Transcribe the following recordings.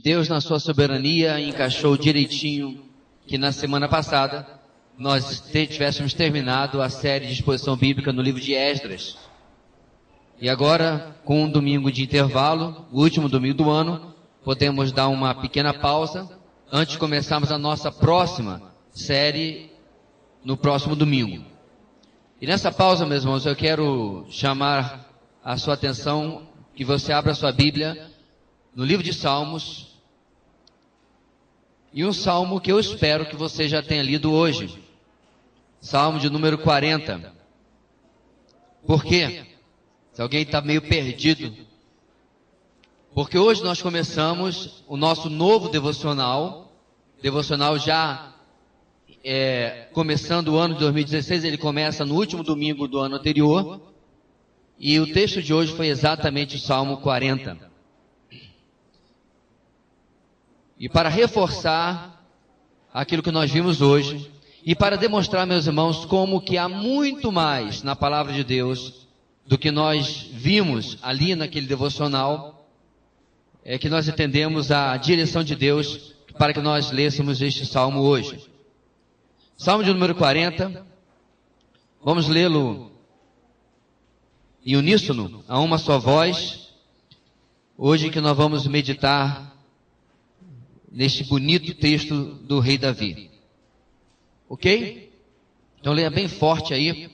Deus, na sua soberania, encaixou direitinho que na semana passada nós tivéssemos terminado a série de exposição bíblica no livro de Esdras. E agora, com um domingo de intervalo, o último domingo do ano, podemos dar uma pequena pausa antes de começarmos a nossa próxima série no próximo domingo. E nessa pausa, meus irmãos, eu quero chamar a sua atenção que você abra a sua Bíblia no livro de Salmos, e um salmo que eu espero que você já tenha lido hoje, Salmo de número 40. Por quê? Se alguém está meio perdido, porque hoje nós começamos o nosso novo devocional já começando o ano de 2016, ele começa no último domingo do ano anterior, e o texto de hoje foi exatamente o Salmo 40. E para reforçar aquilo que nós vimos hoje, e para demonstrar, meus irmãos, como que há muito mais na palavra de Deus do que nós vimos ali naquele devocional, é que nós entendemos a direção de Deus para que nós lêssemos este salmo hoje. Salmo de número 40, vamos lê-lo em uníssono, a uma só voz, hoje que nós vamos meditar neste bonito texto do rei Davi. Ok? Então leia bem forte aí,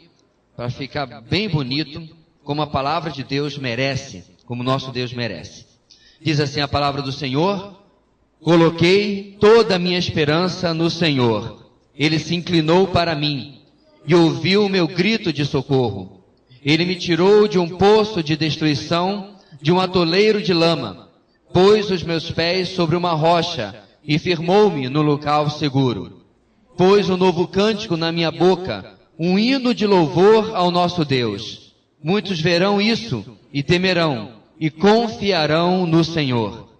para ficar bem bonito, como a palavra de Deus merece, como nosso Deus merece. Diz assim a palavra do Senhor: coloquei toda a minha esperança no Senhor. Ele se inclinou para mim e ouviu o meu grito de socorro. Ele me tirou de um poço de destruição, de um atoleiro de lama. Pôs os meus pés sobre uma rocha e firmou-me no local seguro. Pôs um novo cântico na minha boca, um hino de louvor ao nosso Deus. Muitos verão isso e temerão e confiarão no Senhor.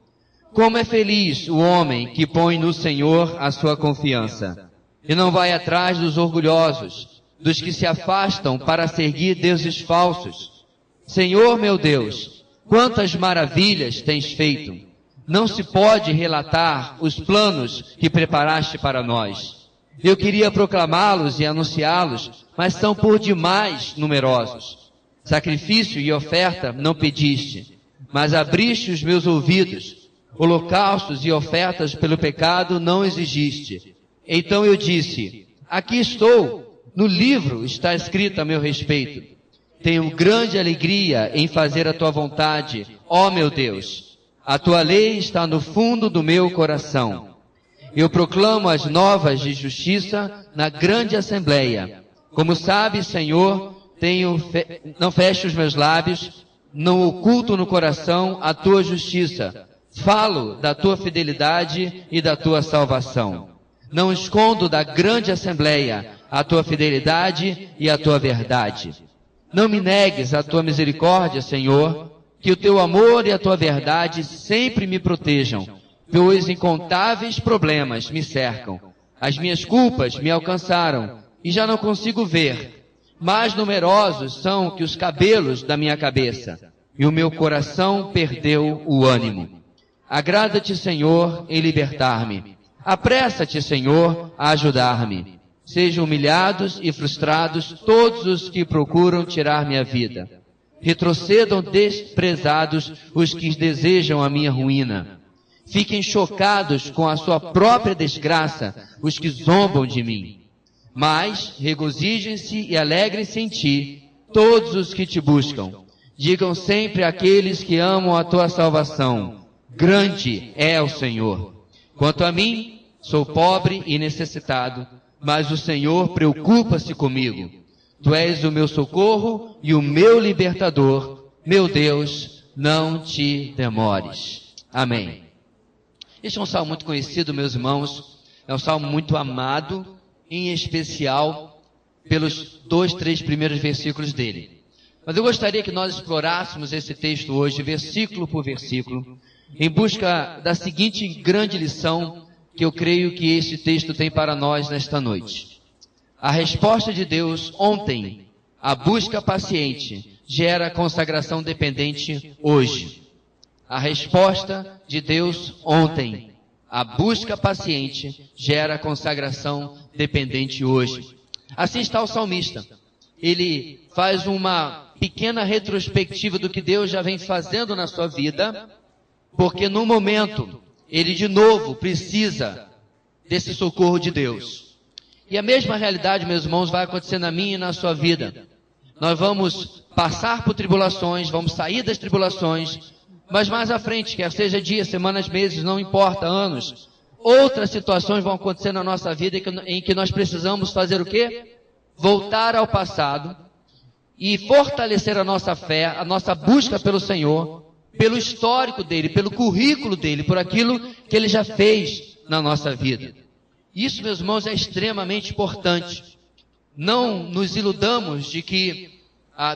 Como é feliz o homem que põe no Senhor a sua confiança e não vai atrás dos orgulhosos, dos que se afastam para seguir deuses falsos. Senhor meu Deus, quantas maravilhas tens feito! Não se pode relatar os planos que preparaste para nós. Eu queria proclamá-los e anunciá-los, mas são por demais numerosos. Sacrifício e oferta não pediste, mas abriste os meus ouvidos. Holocaustos e ofertas pelo pecado não exigiste. Então eu disse: aqui estou, no livro está escrito a meu respeito. Tenho grande alegria em fazer a tua vontade, ó meu Deus. A tua lei está no fundo do meu coração. Eu proclamo as novas de justiça na grande assembleia. Como sabes, Senhor, não fecho os meus lábios, não oculto no coração a tua justiça. Falo da tua fidelidade e da tua salvação. Não escondo da grande assembleia a tua fidelidade e a tua verdade. Não me negues a tua misericórdia, Senhor, que o teu amor e a tua verdade sempre me protejam, pois incontáveis problemas me cercam. As minhas culpas me alcançaram e já não consigo ver. Mais numerosos são que os cabelos da minha cabeça, e o meu coração perdeu o ânimo. Agrada-te, Senhor, em libertar-me. Apressa-te, Senhor, a ajudar-me. Sejam humilhados e frustrados todos os que procuram tirar minha vida. Retrocedam desprezados os que desejam a minha ruína. Fiquem chocados com a sua própria desgraça os que zombam de mim. Mas regozijem-se e alegrem-se em ti todos os que te buscam. Digam sempre àqueles que amam a tua salvação: grande é o Senhor. Quanto a mim, sou pobre e necessitado, mas o Senhor preocupa-se comigo. Tu és o meu socorro e o meu libertador. Meu Deus, não te demores. Amém. Este é um salmo muito conhecido, meus irmãos. É um salmo muito amado, em especial pelos 3 primeiros versículos dele. Mas eu gostaria que nós explorássemos esse texto hoje, versículo por versículo, em busca da seguinte grande lição que eu creio que este texto tem para nós nesta noite. A resposta de Deus ontem, a busca paciente, gera consagração dependente hoje. a resposta de Deus ontem. A busca paciente gera consagração dependente hoje. Assim está o salmista. Ele faz uma pequena retrospectiva do que Deus já vem fazendo na sua vida, porque no momento ele de novo precisa desse socorro de Deus. E a mesma realidade, meus irmãos, vai acontecer na minha e na sua vida. Nós vamos passar por tribulações, vamos sair das tribulações, mas mais à frente, quer seja dias, semanas, meses, não importa, anos, outras situações vão acontecer na nossa vida em que nós precisamos fazer o quê? Voltar ao passado e fortalecer a nossa fé, a nossa busca pelo Senhor, pelo histórico dele, pelo currículo dele, por aquilo que ele já fez na nossa vida. Isso, meus irmãos, é extremamente importante. Não nos iludamos de que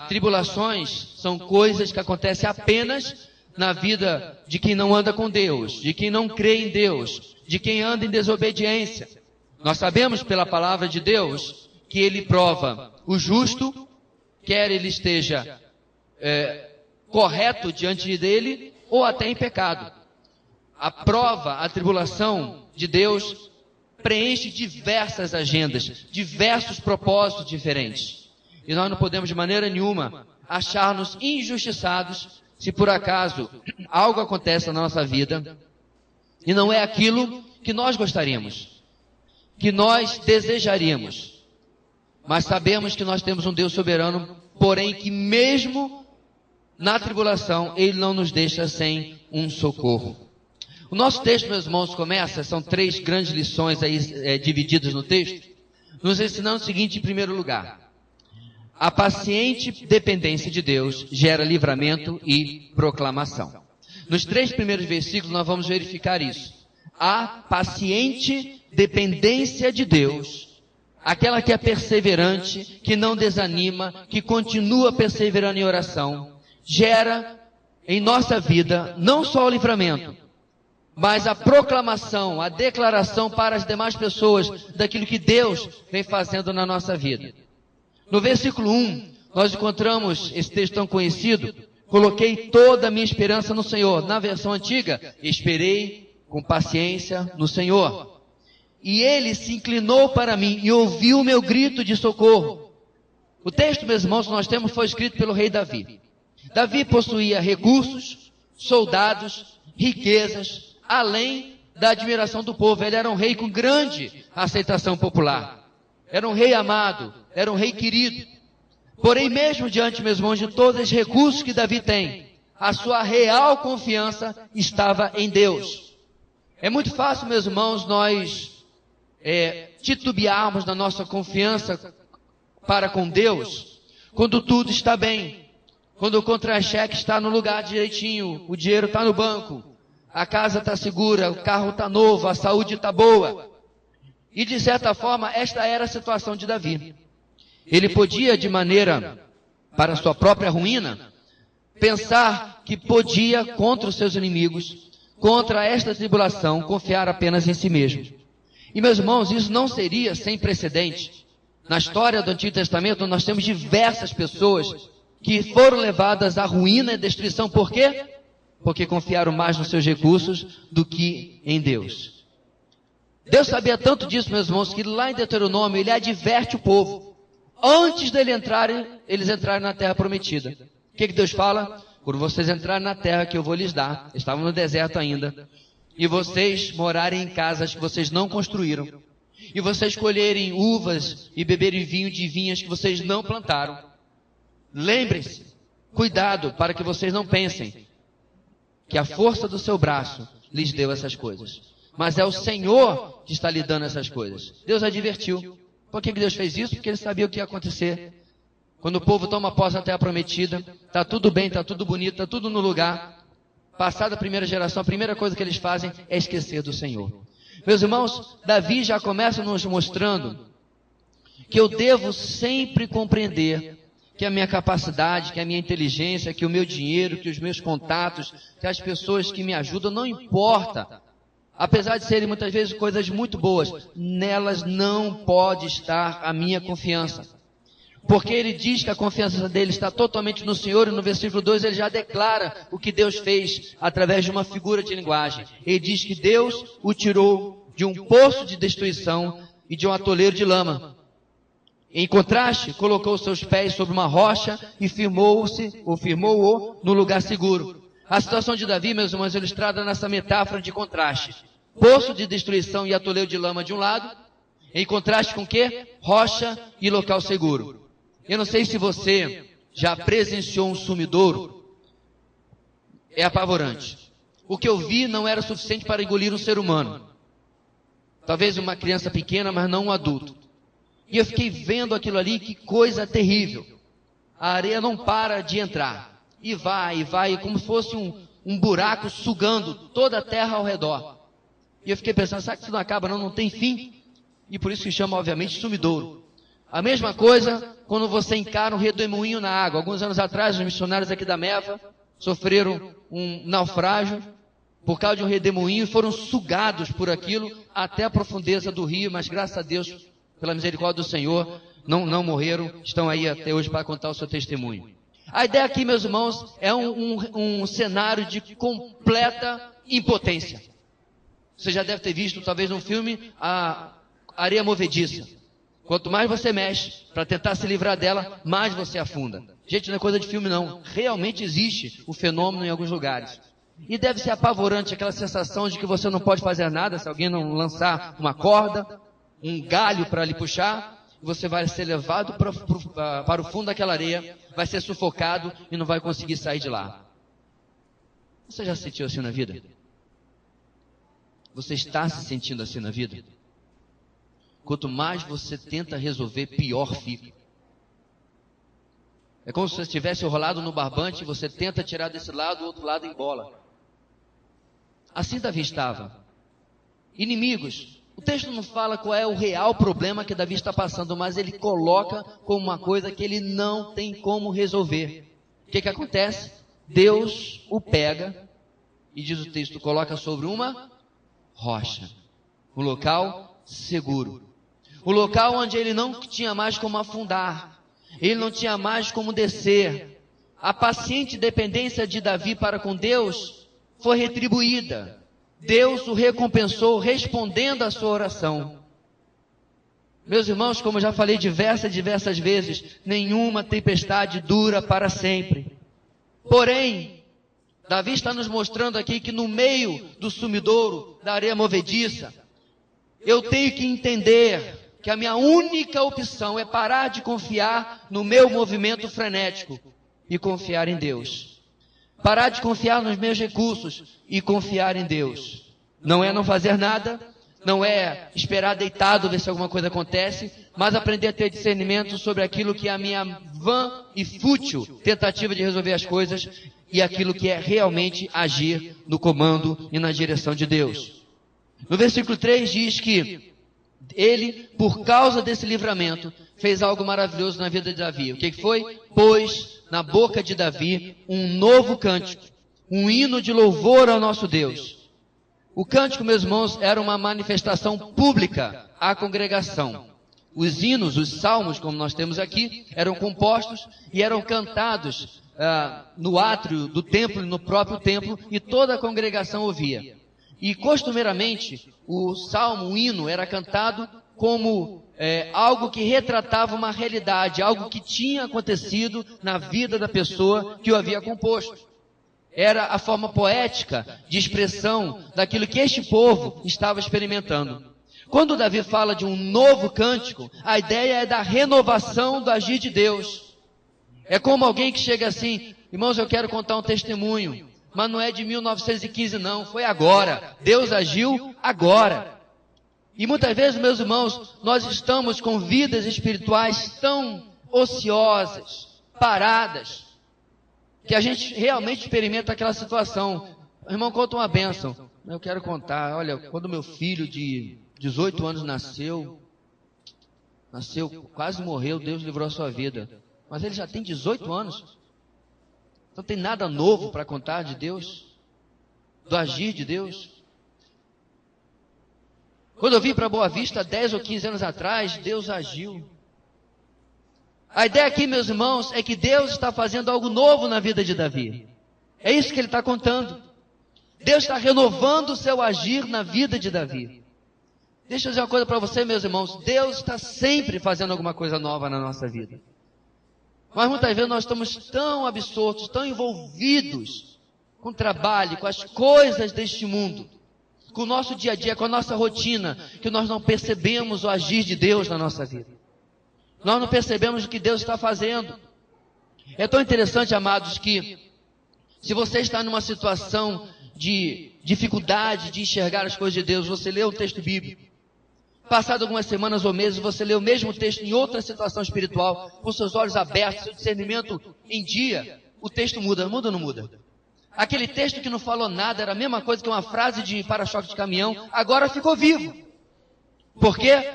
tribulações são coisas que acontecem apenas na vida de quem não anda com Deus, de quem não crê em Deus, de quem anda em desobediência. Nós sabemos pela palavra de Deus que Ele prova o justo, quer ele esteja correto diante dele ou até em pecado. A prova, a tribulação de Deus preenche diversas agendas, diversos propósitos diferentes. E nós não podemos de maneira nenhuma achar-nos injustiçados se por acaso algo acontece na nossa vida e não é aquilo que nós gostaríamos, que nós desejaríamos. Mas sabemos que nós temos um Deus soberano, porém que mesmo na tribulação Ele não nos deixa sem um socorro. O nosso texto, meus irmãos, começa, são 3 grandes lições aí divididas no texto, nos ensinando o seguinte em primeiro lugar: a paciente dependência de Deus gera livramento e proclamação. Nos 3 primeiros versículos nós vamos verificar isso. A paciente dependência de Deus, aquela que é perseverante, que não desanima, que continua perseverando em oração, gera em nossa vida não só o livramento, mas a proclamação, a declaração para as demais pessoas daquilo que Deus vem fazendo na nossa vida. No versículo 1, nós encontramos esse texto tão conhecido: coloquei toda a minha esperança no Senhor. Na versão antiga, esperei com paciência no Senhor. E Ele se inclinou para mim e ouviu o meu grito de socorro. O texto, meus irmãos, que nós temos foi escrito pelo rei Davi. Davi possuía recursos, soldados, riquezas, além da admiração do povo. Ele era um rei com grande aceitação popular. Era um rei amado, era um rei querido. Porém, mesmo diante, meus irmãos, de todos os recursos que Davi tem, a sua real confiança estava em Deus. É muito fácil, meus irmãos, nós titubearmos na nossa confiança para com Deus, quando tudo está bem, quando o contra-cheque está no lugar direitinho, o dinheiro está no banco, a casa está segura, o carro está novo, a saúde está boa. E de certa forma, esta era a situação de Davi. Ele podia, de maneira para sua própria ruína, pensar que podia, contra os seus inimigos, contra esta tribulação, confiar apenas em si mesmo. E, meus irmãos, isso não seria sem precedente. Na história do Antigo Testamento, nós temos diversas pessoas que foram levadas à ruína e destruição. Por quê? Porque confiaram mais nos seus recursos do que em Deus. Deus sabia tanto disso, meus irmãos, que lá em Deuteronômio Ele adverte o povo. Antes eles entrarem na terra prometida. O que Deus fala? Quando vocês entrarem na terra que eu vou lhes dar, estavam no deserto ainda, e vocês morarem em casas que vocês não construíram, e vocês colherem uvas e beberem vinho de vinhas que vocês não plantaram, lembrem-se, cuidado para que vocês não pensem que a força do seu braço lhes deu essas coisas, mas é o Senhor que está lhe dando essas coisas. Deus advertiu. Por que Deus fez isso? Porque Ele sabia o que ia acontecer. Quando o povo toma posse da terra prometida, está tudo bem, está tudo bonito, está tudo no lugar. Passada a primeira geração, a primeira coisa que eles fazem é esquecer do Senhor. Meus irmãos, Davi já começa nos mostrando que eu devo sempre compreender que a minha capacidade, que a minha inteligência, que o meu dinheiro, que os meus contatos, que as pessoas que me ajudam, não importa. Apesar de serem muitas vezes coisas muito boas, nelas não pode estar a minha confiança. porque ele diz que a confiança dele está totalmente no Senhor, e no versículo 2 ele já declara o que Deus fez através de uma figura de linguagem. Ele diz que Deus o tirou de um poço de destruição e de um atoleiro de lama. Em contraste, colocou seus pés sobre uma rocha e firmou-o no lugar seguro. A situação de Davi, meus irmãos, é ilustrada nessa metáfora de contraste. Poço de destruição e atoleiro de lama de um lado, em contraste com o quê? Rocha e local seguro. Eu não sei se você já presenciou um sumidouro. É apavorante. O que eu vi não era suficiente para engolir um ser humano. Talvez uma criança pequena, mas não um adulto. E eu fiquei vendo aquilo ali, que coisa terrível. A areia não para de entrar. E vai, como se fosse um buraco sugando toda a terra ao redor. E eu fiquei pensando, será que isso não acaba não tem fim? E por isso se chama, obviamente, sumidouro. A mesma coisa quando você encara um redemoinho na água. Alguns anos atrás, os missionários aqui da Meva sofreram um naufrágio por causa de um redemoinho e foram sugados por aquilo até a profundeza do rio, mas graças a Deus, pela misericórdia do Senhor, não morreram, estão aí até hoje para contar o seu testemunho. A ideia aqui, meus irmãos, é um cenário de completa impotência. Você já deve ter visto, talvez, no filme, a areia movediça. Quanto mais você mexe para tentar se livrar dela, mais você afunda. Gente, não é coisa de filme não. Realmente existe o fenômeno em alguns lugares. E deve ser apavorante aquela sensação de que você não pode fazer nada se alguém não lançar uma corda, um galho para lhe puxar, você vai ser levado para o fundo daquela areia, vai ser sufocado e não vai conseguir sair de lá. Você já se sentiu assim na vida? Você está se sentindo assim na vida? Quanto mais você tenta resolver, pior fica. É como se você estivesse enrolado no barbante e você tenta tirar desse lado, o outro lado embola. Assim Davi estava. Inimigos. O texto não fala qual é o real problema que Davi está passando, mas ele coloca como uma coisa que ele não tem como resolver. O que acontece? Deus o pega e, diz o texto, coloca sobre uma rocha. Um local seguro. O local onde ele não tinha mais como afundar. Ele não tinha mais como descer. A paciente dependência de Davi para com Deus foi retribuída. Deus o recompensou respondendo à sua oração. Meus irmãos, como eu já falei diversas vezes, nenhuma tempestade dura para sempre. Porém, Davi está nos mostrando aqui que no meio do sumidouro, da areia movediça, eu tenho que entender que a minha única opção é parar de confiar no meu movimento frenético e confiar em Deus. Parar de confiar nos meus recursos e confiar em Deus. Não é não fazer nada, não é esperar deitado ver se alguma coisa acontece, mas aprender a ter discernimento sobre aquilo que é a minha vã e fútil tentativa de resolver as coisas e aquilo que é realmente agir no comando e na direção de Deus. No versículo 3 diz que ele, por causa desse livramento, fez algo maravilhoso na vida de Davi. O que foi? Pôs na boca de Davi um novo cântico, um hino de louvor ao nosso Deus. O cântico, meus irmãos, era uma manifestação pública à congregação. Os hinos, os salmos, como nós temos aqui, eram compostos e eram cantados no átrio do templo, no próprio templo, e toda a congregação ouvia. E costumeiramente, o salmo, o hino, era cantado como algo que retratava uma realidade, algo que tinha acontecido na vida da pessoa que o havia composto. Era a forma poética de expressão daquilo que este povo estava experimentando. Quando Davi fala de um novo cântico, a ideia é da renovação do agir de Deus. É como alguém que chega assim, irmãos, eu quero contar um testemunho, mas não é de 1915 não, foi agora. Deus agiu agora. E muitas vezes, meus irmãos, nós estamos com vidas espirituais tão ociosas, paradas, que a gente realmente experimenta aquela situação. O irmão, conta uma bênção. Eu quero contar, olha, quando meu filho de 18 anos nasceu, quase morreu, Deus livrou a sua vida. Mas ele já tem 18 anos. Não tem nada novo para contar de Deus, do agir de Deus. Quando eu vim para Boa Vista, 10 ou 15 anos atrás, Deus agiu. A ideia aqui, meus irmãos, é que Deus está fazendo algo novo na vida de Davi. É isso que ele está contando. Deus está renovando o seu agir na vida de Davi. Deixa eu dizer uma coisa para você, meus irmãos. Deus está sempre fazendo alguma coisa nova na nossa vida. Mas muitas vezes nós estamos tão absortos, tão envolvidos com o trabalho, com as coisas deste mundo, com o nosso dia a dia, com a nossa rotina, que nós não percebemos o agir de Deus na nossa vida. Nós não percebemos o que Deus está fazendo. É tão interessante, amados, que se você está numa situação de dificuldade de enxergar as coisas de Deus, você lê um texto bíblico. Passado algumas semanas ou meses, você lê o mesmo texto em outra situação espiritual, com seus olhos abertos, seu discernimento em dia, o texto muda. Muda ou não muda? Aquele texto que não falou nada, era a mesma coisa que uma frase de para-choque de caminhão, agora ficou vivo. Por quê?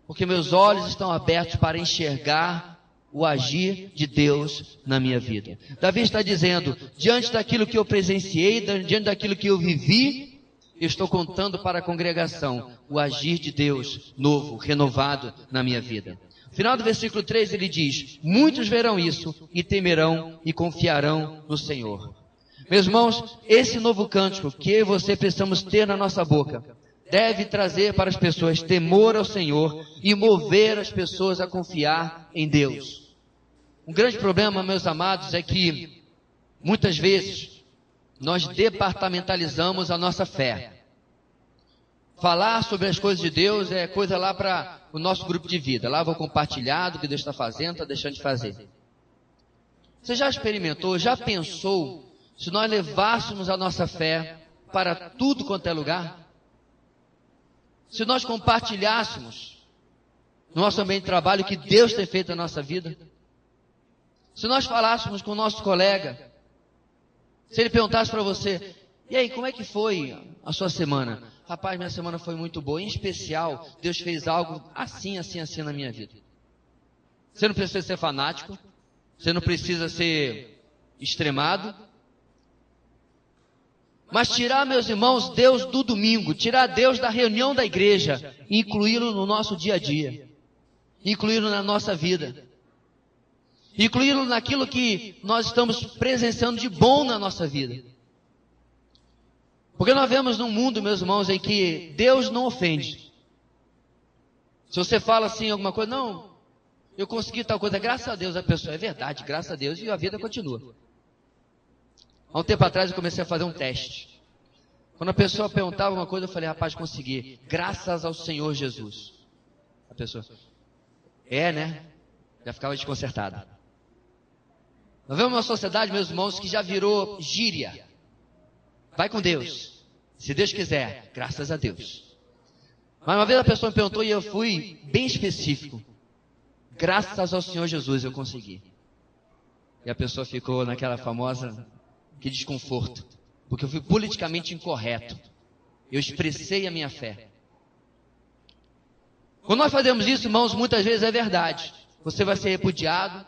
Porque meus olhos estão abertos para enxergar o agir de Deus na minha vida. Davi está dizendo, diante daquilo que eu presenciei, diante daquilo que eu vivi, eu estou contando para a congregação o agir de Deus novo, renovado na minha vida. No final do versículo 3 ele diz, muitos verão isso e temerão e confiarão no Senhor. Meus irmãos, esse novo cântico que eu e você precisamos ter na nossa boca, deve trazer para as pessoas temor ao Senhor e mover as pessoas a confiar em Deus. Um grande problema, meus amados, é que muitas vezes nós departamentalizamos a nossa fé. Falar sobre as coisas de Deus é coisa lá para o nosso grupo de vida. Lá vou compartilhar do que Deus está fazendo, está deixando de fazer. Você já experimentou, já pensou, se nós levássemos a nossa fé para tudo quanto é lugar? Se nós compartilhássemos no nosso ambiente de trabalho o que Deus tem feito na nossa vida? Se nós falássemos com o nosso colega, se ele perguntasse para você, e aí, como é que foi a sua semana? Rapaz, minha semana foi muito boa, em especial, Deus fez algo assim, assim, assim na minha vida. Você não precisa ser fanático, você não precisa ser extremado, mas tirar, meus irmãos, Deus do domingo, tirar Deus da reunião da igreja, e incluí-lo no nosso dia a dia, incluí-lo na nossa vida, incluí-lo naquilo que nós estamos presenciando de bom na nossa vida. Porque nós vemos num mundo, meus irmãos, em que Deus não ofende. Se você fala assim alguma coisa, não, eu consegui tal coisa, graças a Deus, a pessoa, é verdade, graças a Deus, e a vida continua. Há um tempo atrás eu comecei a fazer um teste. Quando a pessoa perguntava alguma coisa, eu falei, rapaz, consegui, graças ao Senhor Jesus. A pessoa, né? Já ficava desconcertada. Nós vemos uma sociedade, meus irmãos, que já virou gíria. Vai com Deus. Se Deus quiser, graças a Deus. Mas uma vez a pessoa me perguntou e eu fui bem específico. Graças ao Senhor Jesus eu consegui. E a pessoa ficou naquela famosa, que desconforto. Porque eu fui politicamente incorreto. Eu expressei a minha fé. Quando nós fazemos isso, irmãos, muitas vezes é verdade. Você vai ser repudiado.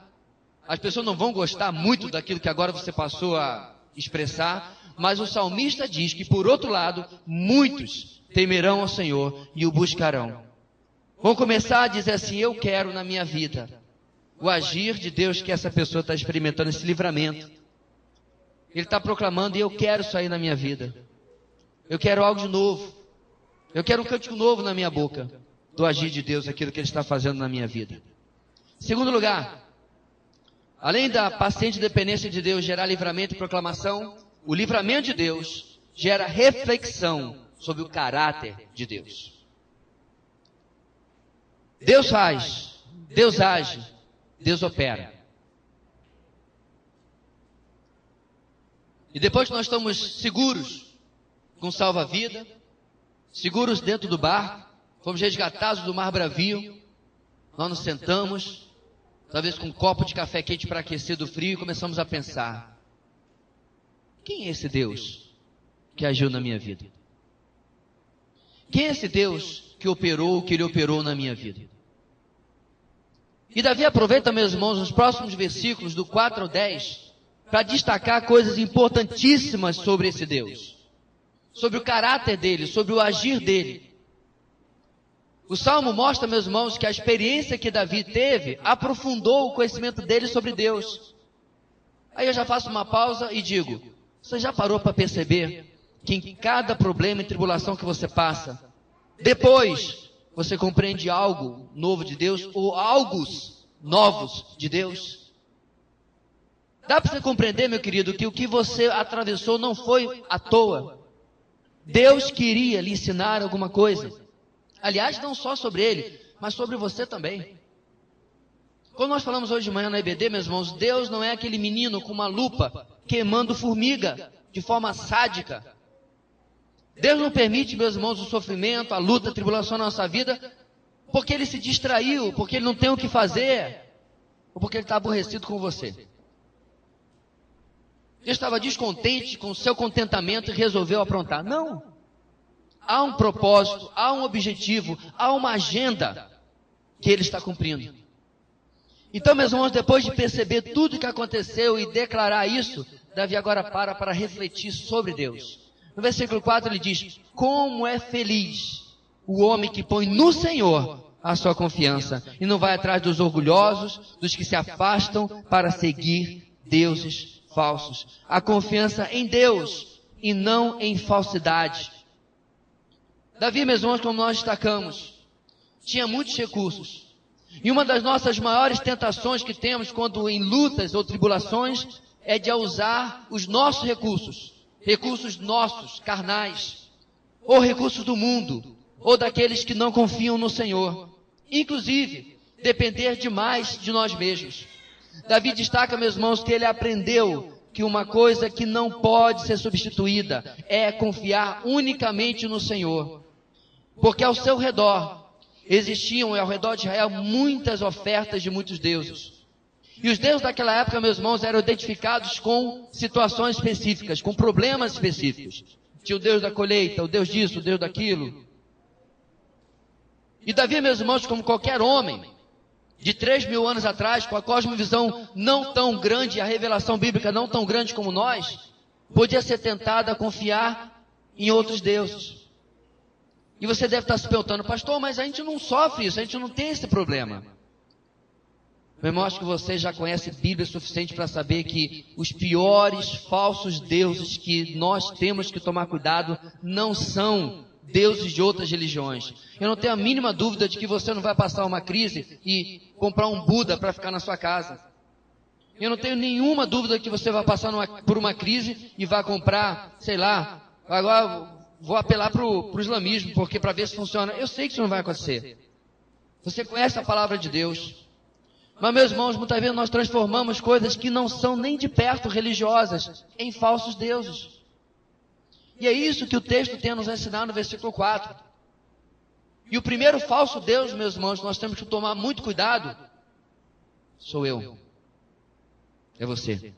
As pessoas não vão gostar muito daquilo que agora você passou a expressar. Mas o salmista diz que, por outro lado, muitos temerão ao Senhor e o buscarão. Vão começar a dizer assim, eu quero na minha vida o agir de Deus que essa pessoa está experimentando, esse livramento. Ele está proclamando, e eu quero isso aí na minha vida. Eu quero algo de novo. Eu quero um cântico novo na minha boca, do agir de Deus, aquilo que Ele está fazendo na minha vida. Segundo lugar, além da paciente dependência de Deus gerar livramento e proclamação, o livramento de Deus gera reflexão sobre o caráter de Deus. Deus faz, Deus age, Deus opera. E depois que nós estamos seguros, com salva-vida, seguros dentro do barco, fomos resgatados do mar bravio, nós nos sentamos, talvez com um copo de café quente para aquecer do frio, e começamos a pensar, quem é esse Deus que agiu na minha vida? Quem é esse Deus que operou o que Ele operou na minha vida? E Davi aproveita, meus irmãos, nos próximos versículos, do 4 ao 10, para destacar coisas importantíssimas sobre esse Deus. Sobre o caráter dele, sobre o agir dele. O Salmo mostra, meus irmãos, que a experiência que Davi teve aprofundou o conhecimento dele sobre Deus. Aí eu já faço uma pausa e digo, você já parou para perceber que em cada problema e tribulação que você passa, depois você compreende algo novo de Deus ou algos novos de Deus? Dá para você compreender, meu querido, que o que você atravessou não foi à toa. Deus queria lhe ensinar alguma coisa. Aliás, não só sobre ele, mas sobre você também. Como nós falamos hoje de manhã na EBD, meus irmãos, Deus não é aquele menino com uma lupa queimando formiga de forma sádica. Deus não permite, meus irmãos, o sofrimento, a luta, a tribulação na nossa vida, porque Ele se distraiu, porque Ele não tem o que fazer, ou porque Ele está aborrecido com você. Ele estava descontente com o seu contentamento e resolveu aprontar. Não. Há um propósito, há um objetivo, há uma agenda que Ele está cumprindo. Então, meus irmãos, depois de perceber tudo o que aconteceu e declarar isso, Davi agora para refletir sobre Deus. No versículo 4 ele diz, como é feliz o homem que põe no Senhor a sua confiança e não vai atrás dos orgulhosos, dos que se afastam para seguir deuses falsos. A confiança em Deus e não em falsidade. Davi, meus irmãos, como nós destacamos, tinha muitos recursos. E uma das nossas maiores tentações que temos quando em lutas ou tribulações é de usar os nossos recursos. Recursos nossos, carnais, ou recursos do mundo, ou daqueles que não confiam no Senhor. Inclusive, depender demais de nós mesmos. Davi destaca, meus irmãos, que ele aprendeu que uma coisa que não pode ser substituída é confiar unicamente no Senhor. Porque ao seu redor existiam, ao redor de Israel, muitas ofertas de muitos deuses. E os deuses daquela época, meus irmãos, eram identificados com situações específicas, com problemas específicos. Tinha o Deus da colheita, o Deus disso, o Deus daquilo. E Davi, meus irmãos, como qualquer homem, de 3.000 anos atrás, com a cosmovisão não tão grande, a revelação bíblica não tão grande como nós, podia ser tentado a confiar em outros deuses. E você deve estar se perguntando, pastor, mas a gente não sofre isso, a gente não tem esse problema. Meu irmão, acho que você já conhece Bíblia suficiente para saber que os piores falsos deuses que nós temos que tomar cuidado não são deuses de outras religiões. Eu não tenho a mínima dúvida de que você não vai passar uma crise e comprar um Buda para ficar na sua casa. Eu não tenho nenhuma dúvida que você vai passar por uma crise e vai comprar, sei lá, agora vou apelar para o islamismo, porque para ver se funciona. Eu sei que isso não vai acontecer. Você conhece a palavra de Deus. Mas, meus irmãos, muitas vezes nós transformamos coisas que não são nem de perto religiosas em falsos deuses. E é isso que o texto tem a nos ensinar no versículo 4. E o primeiro falso Deus, meus irmãos, nós temos que tomar muito cuidado, sou eu. É você.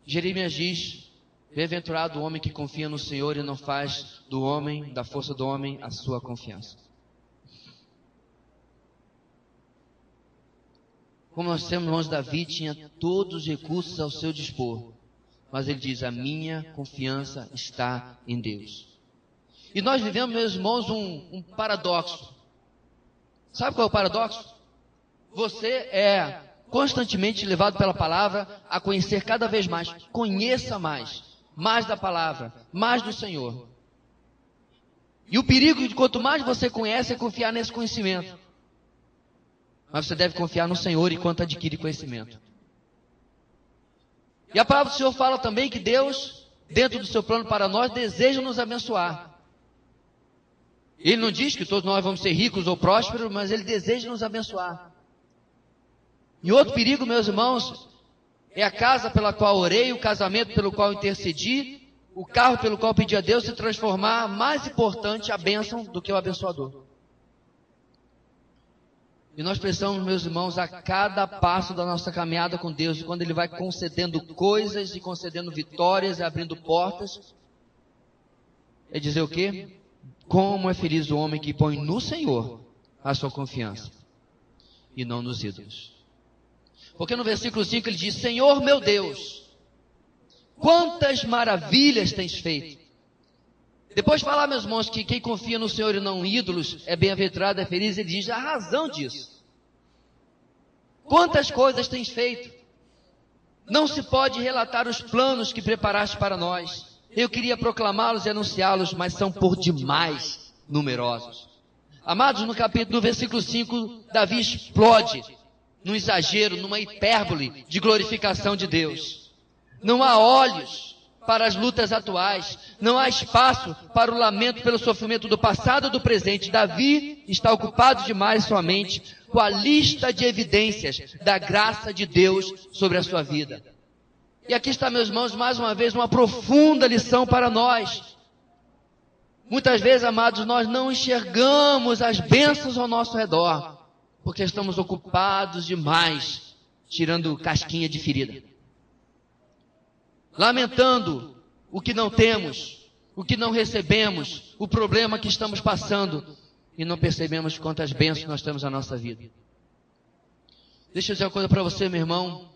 Jeremias diz, bem-aventurado o homem que confia no Senhor e não faz do homem, da força do homem, a sua confiança. Como nós temos, irmãos, Davi tinha todos os recursos ao seu dispor. Mas ele diz, a minha confiança está em Deus. E nós vivemos, meus irmãos, um paradoxo. Sabe qual é o paradoxo? Você é constantemente levado pela palavra a conhecer cada vez mais. Conheça mais. Mais da palavra. Mais do Senhor. E o perigo de quanto mais você conhece é confiar nesse conhecimento. Mas você deve confiar no Senhor enquanto adquire conhecimento. E a palavra do Senhor fala também que Deus, dentro do seu plano para nós, deseja nos abençoar. Ele não diz que todos nós vamos ser ricos ou prósperos, mas Ele deseja nos abençoar. E outro perigo, meus irmãos, é a casa pela qual orei, o casamento pelo qual intercedi, o carro pelo qual pedi a Deus se transformar mais importante a bênção do que o abençoador. E nós precisamos, meus irmãos, a cada passo da nossa caminhada com Deus, quando Ele vai concedendo coisas e concedendo vitórias e abrindo portas, é dizer o quê? Como é feliz o homem que põe no Senhor a sua confiança e não nos ídolos. Porque no versículo 5 ele diz, Senhor meu Deus, quantas maravilhas tens feito. Depois de falar, meus irmãos, que quem confia no Senhor e não em ídolos é bem-aventurado, é feliz, ele diz a razão disso. Quantas coisas tens feito? Não se pode relatar os planos que preparaste para nós. Eu queria proclamá-los e anunciá-los, mas são por demais numerosos. Amados, no versículo 5, Davi explode num exagero, numa hipérbole de glorificação de Deus. Não há olhos para as lutas atuais, não há espaço para o lamento pelo sofrimento do passado ou do presente. Davi está ocupado demais somente com a lista de evidências da graça de Deus sobre a sua vida. E aqui está, meus irmãos, mais uma vez, uma profunda lição para nós. Muitas vezes, amados, nós não enxergamos as bênçãos ao nosso redor, porque estamos ocupados demais, tirando casquinha de ferida. Lamentando o que não temos, o que não recebemos, o problema que estamos passando, e não percebemos quantas bênçãos nós temos na nossa vida. Deixa eu dizer uma coisa para você, meu irmão.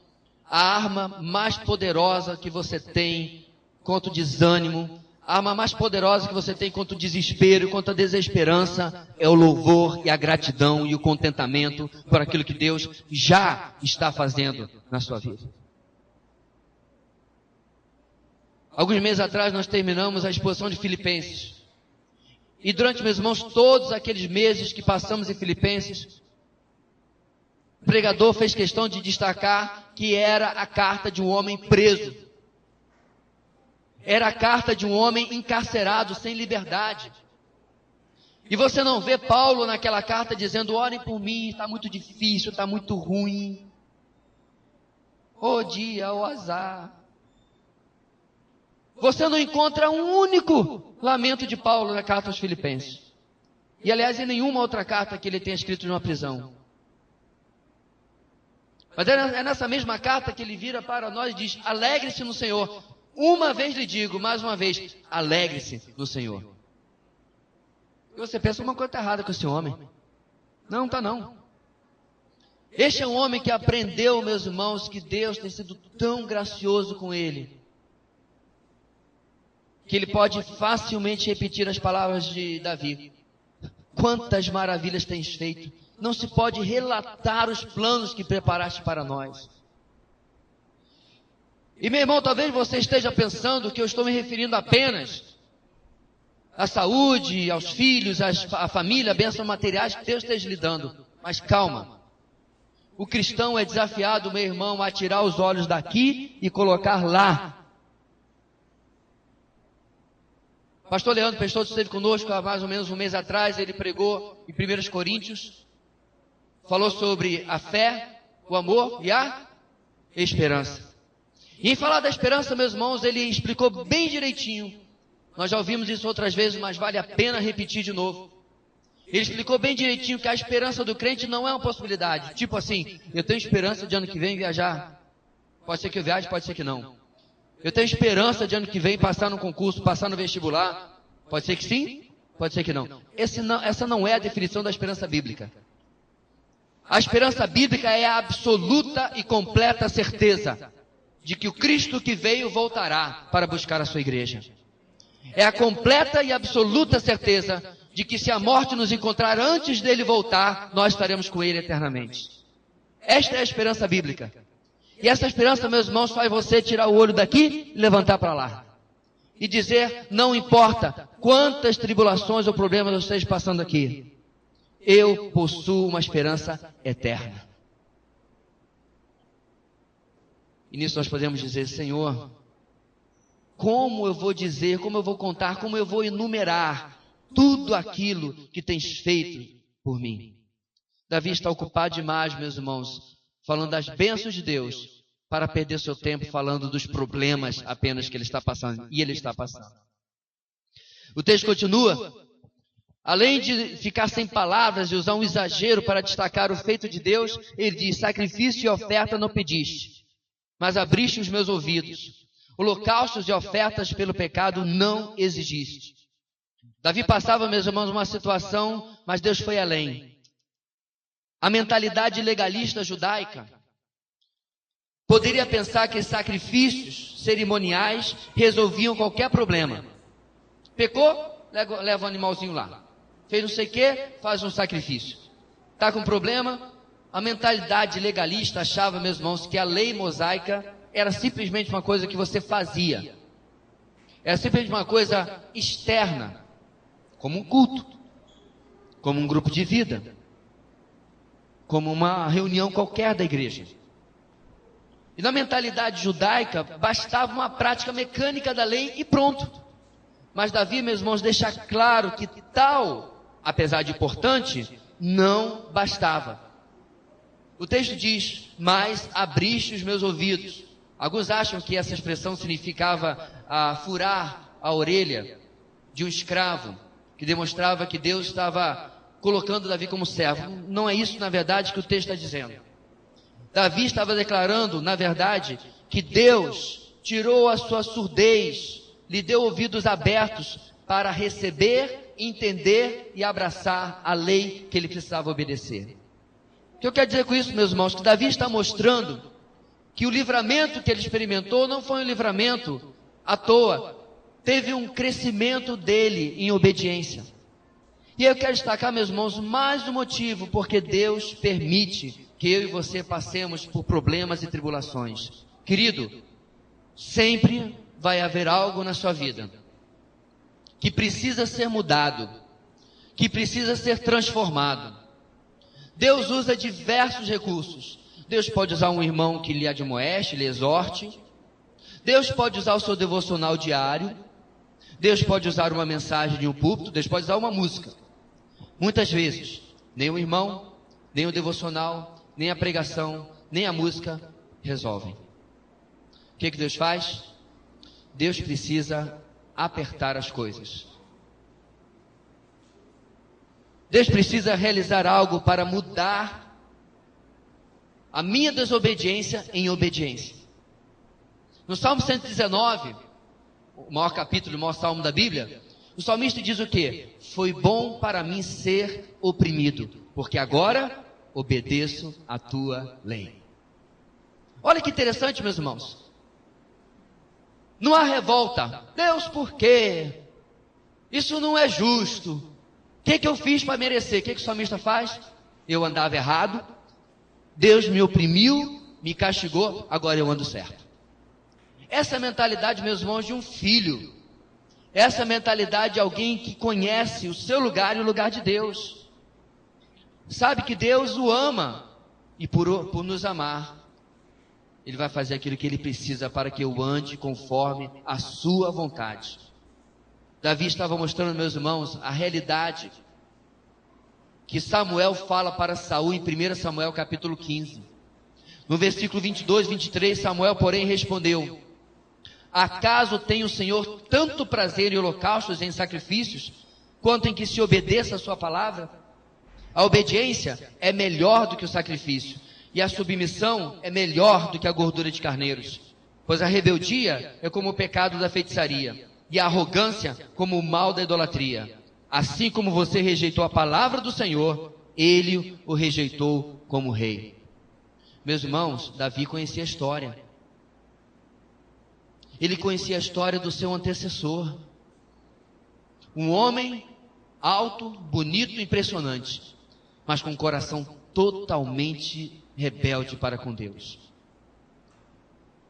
A arma mais poderosa que você tem contra o desânimo, a arma mais poderosa que você tem contra o desespero e contra a desesperança é o louvor e a gratidão e o contentamento por aquilo que Deus já está fazendo na sua vida. Alguns meses atrás nós terminamos a exposição de Filipenses. E durante, meus irmãos, todos aqueles meses que passamos em Filipenses, o pregador fez questão de destacar que era a carta de um homem preso. Era a carta de um homem encarcerado, sem liberdade. E você não vê Paulo naquela carta dizendo, orem por mim, está muito difícil, está muito ruim. Ô dia, ô azar. Você não encontra um único lamento de Paulo na carta aos Filipenses. E aliás, em nenhuma outra carta que ele tenha escrito numa prisão. Mas é nessa mesma carta que ele vira para nós e diz, alegre-se no Senhor. Uma vez lhe digo, mais uma vez, alegre-se no Senhor. E você pensa, uma coisa está errada com esse homem. Não, está não. Este é um homem que aprendeu, meus irmãos, que Deus tem sido tão gracioso com ele, que ele pode facilmente repetir as palavras de Davi. Quantas maravilhas tens feito! Não se pode relatar os planos que preparaste para nós. E meu irmão, talvez você esteja pensando que eu estou me referindo apenas à saúde, aos filhos, à família, bênçãos materiais que Deus esteja lhe dando. Mas calma. O cristão é desafiado, meu irmão, a tirar os olhos daqui e colocar lá. Pastor Leandro Peixoto esteve conosco há mais ou menos um mês atrás. Ele pregou em 1 Coríntios. Falou sobre a fé, o amor e a esperança. E em falar da esperança, meus irmãos, ele explicou bem direitinho. Nós já ouvimos isso outras vezes, mas vale a pena repetir de novo. Ele explicou bem direitinho que a esperança do crente não é uma possibilidade. Tipo assim, eu tenho esperança de ano que vem viajar. Pode ser que eu viaje, pode ser que não. Eu tenho esperança de ano que vem passar no concurso, passar no vestibular. Pode ser que sim, pode ser que não. Essa não é a definição da esperança bíblica. A esperança bíblica é a absoluta e completa certeza de que o Cristo que veio voltará para buscar a sua igreja. É a completa e absoluta certeza de que se a morte nos encontrar antes dele voltar, nós estaremos com ele eternamente. Esta é a esperança bíblica. E essa esperança, meus irmãos, faz você tirar o olho daqui e levantar para lá. E dizer, não importa quantas tribulações ou problemas eu esteja passando aqui, eu possuo uma esperança eterna. E nisso nós podemos dizer, Senhor, como eu vou dizer, como eu vou contar, como eu vou enumerar tudo aquilo que tens feito por mim. Davi está ocupado demais, meus irmãos, falando das bênçãos de Deus, para perder seu tempo falando dos problemas apenas que ele está passando. E ele está passando. O texto continua. Além de ficar sem palavras e usar um exagero para destacar o feito de Deus, ele diz, sacrifício e oferta não pediste, mas abriste os meus ouvidos. Holocaustos e ofertas pelo pecado não exigiste. Davi passava, meus irmãos, uma situação, mas Deus foi além. A mentalidade legalista judaica poderia pensar que sacrifícios cerimoniais resolviam qualquer problema. Pecou, leva um animalzinho lá. Fez não sei o que, faz um sacrifício. Está com problema? A mentalidade legalista achava, meus irmãos, que a lei mosaica era simplesmente uma coisa que você fazia. Era simplesmente uma coisa externa, como um culto, como um grupo de vida, como uma reunião qualquer da igreja. E na mentalidade judaica, bastava uma prática mecânica da lei e pronto. Mas Davi, meus irmãos, deixa claro que tal, apesar de importante, não bastava. O texto diz, mas abriste os meus ouvidos. Alguns acham que essa expressão significava furar a orelha de um escravo, que demonstrava que Deus estava colocando Davi como servo. Não é isso, na verdade, que o texto está dizendo. Davi estava declarando, na verdade, que Deus tirou a sua surdez, lhe deu ouvidos abertos para receber, entender e abraçar a lei que ele precisava obedecer. O que eu quero dizer com isso, meus irmãos? Que Davi está mostrando que o livramento que ele experimentou não foi um livramento à toa. Teve um crescimento dele em obediência. E eu quero destacar, meus irmãos, mais um motivo porque Deus permite que eu e você passemos por problemas e tribulações. Querido, sempre vai haver algo na sua vida que precisa ser mudado, que precisa ser transformado. Deus usa diversos recursos. Deus pode usar um irmão que lhe admoeste, lhe exorte. Deus pode usar o seu devocional diário. Deus pode usar uma mensagem de um púlpito. Deus pode usar uma música. Muitas vezes, nem o irmão, nem o devocional, nem a pregação, nem a música resolvem. O que Deus faz? Deus precisa apertar as coisas. Deus precisa realizar algo para mudar a minha desobediência em obediência. No Salmo 119, o maior capítulo, o maior salmo da Bíblia, o salmista diz o quê? Foi bom para mim ser oprimido, porque agora obedeço a tua lei. Olha que interessante, meus irmãos. Não há revolta. Deus, por quê? Isso não é justo. O que eu fiz para merecer? O que o salmista faz? Eu andava errado, Deus me oprimiu, me castigou, agora eu ando certo. Essa é a mentalidade, meus irmãos, de um filho. Essa é a mentalidade de alguém que conhece o seu lugar e o lugar de Deus. Sabe que Deus o ama, e por nos amar, Ele vai fazer aquilo que Ele precisa para que eu ande conforme a sua vontade. Davi estava mostrando, meus irmãos, a realidade que Samuel fala para Saul em 1 Samuel capítulo 15. No versículo 22, 23, Samuel, porém, respondeu: acaso tem o Senhor tanto prazer em holocaustos e em sacrifícios, quanto em que se obedeça a sua palavra? A obediência é melhor do que o sacrifício, e a submissão é melhor do que a gordura de carneiros. Pois a rebeldia é como o pecado da feitiçaria, e a arrogância como o mal da idolatria. Assim como você rejeitou a palavra do Senhor, Ele o rejeitou como rei. Meus irmãos, Davi conhecia a história. Ele conhecia a história do seu antecessor. Um homem alto, bonito, impressionante, mas com um coração totalmente rebelde para com Deus.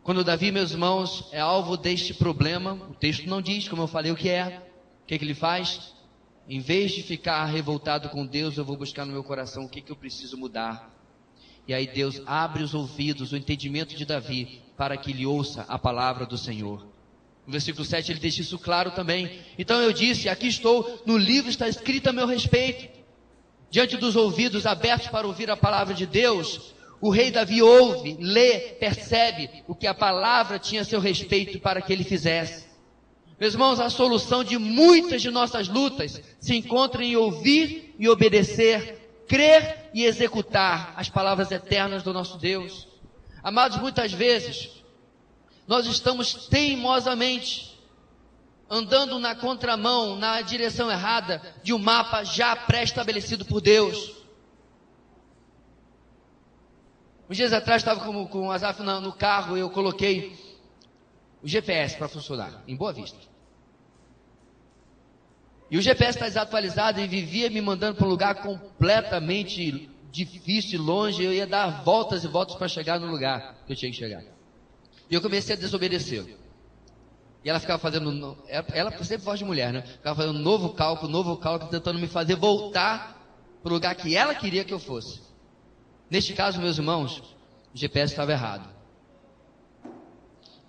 Quando Davi, meus irmãos, é alvo deste problema, o texto não diz, como eu falei, o que é. O que ele faz? Em vez de ficar revoltado com Deus, eu vou buscar no meu coração o que eu preciso mudar. E aí Deus abre os ouvidos, o entendimento de Davi, para que ele ouça a palavra do Senhor. No versículo 7 ele deixa isso claro também. Então eu disse, aqui estou, no livro está escrito a meu respeito. Diante dos ouvidos abertos para ouvir a palavra de Deus, o rei Davi ouve, lê, percebe o que a palavra tinha a seu respeito para que ele fizesse. Meus irmãos, a solução de muitas de nossas lutas se encontra em ouvir e obedecer, crer e executar as palavras eternas do nosso Deus. Amados, muitas vezes nós estamos teimosamente andando na contramão, na direção errada de um mapa já pré-estabelecido por Deus. Uns dias atrás estava com o Azaf no carro, eu coloquei o GPS para funcionar, em Boa Vista. E o GPS está desatualizado e vivia me mandando para um lugar completamente difícil, longe. Eu ia dar voltas e voltas para chegar no lugar que eu tinha que chegar. E eu comecei a desobedecer. E ela ficava fazendo, ela sempre voz de mulher, né? Ficava fazendo novo cálculo, tentando me fazer voltar para o lugar que ela queria que eu fosse. Neste caso, meus irmãos, o GPS estava errado.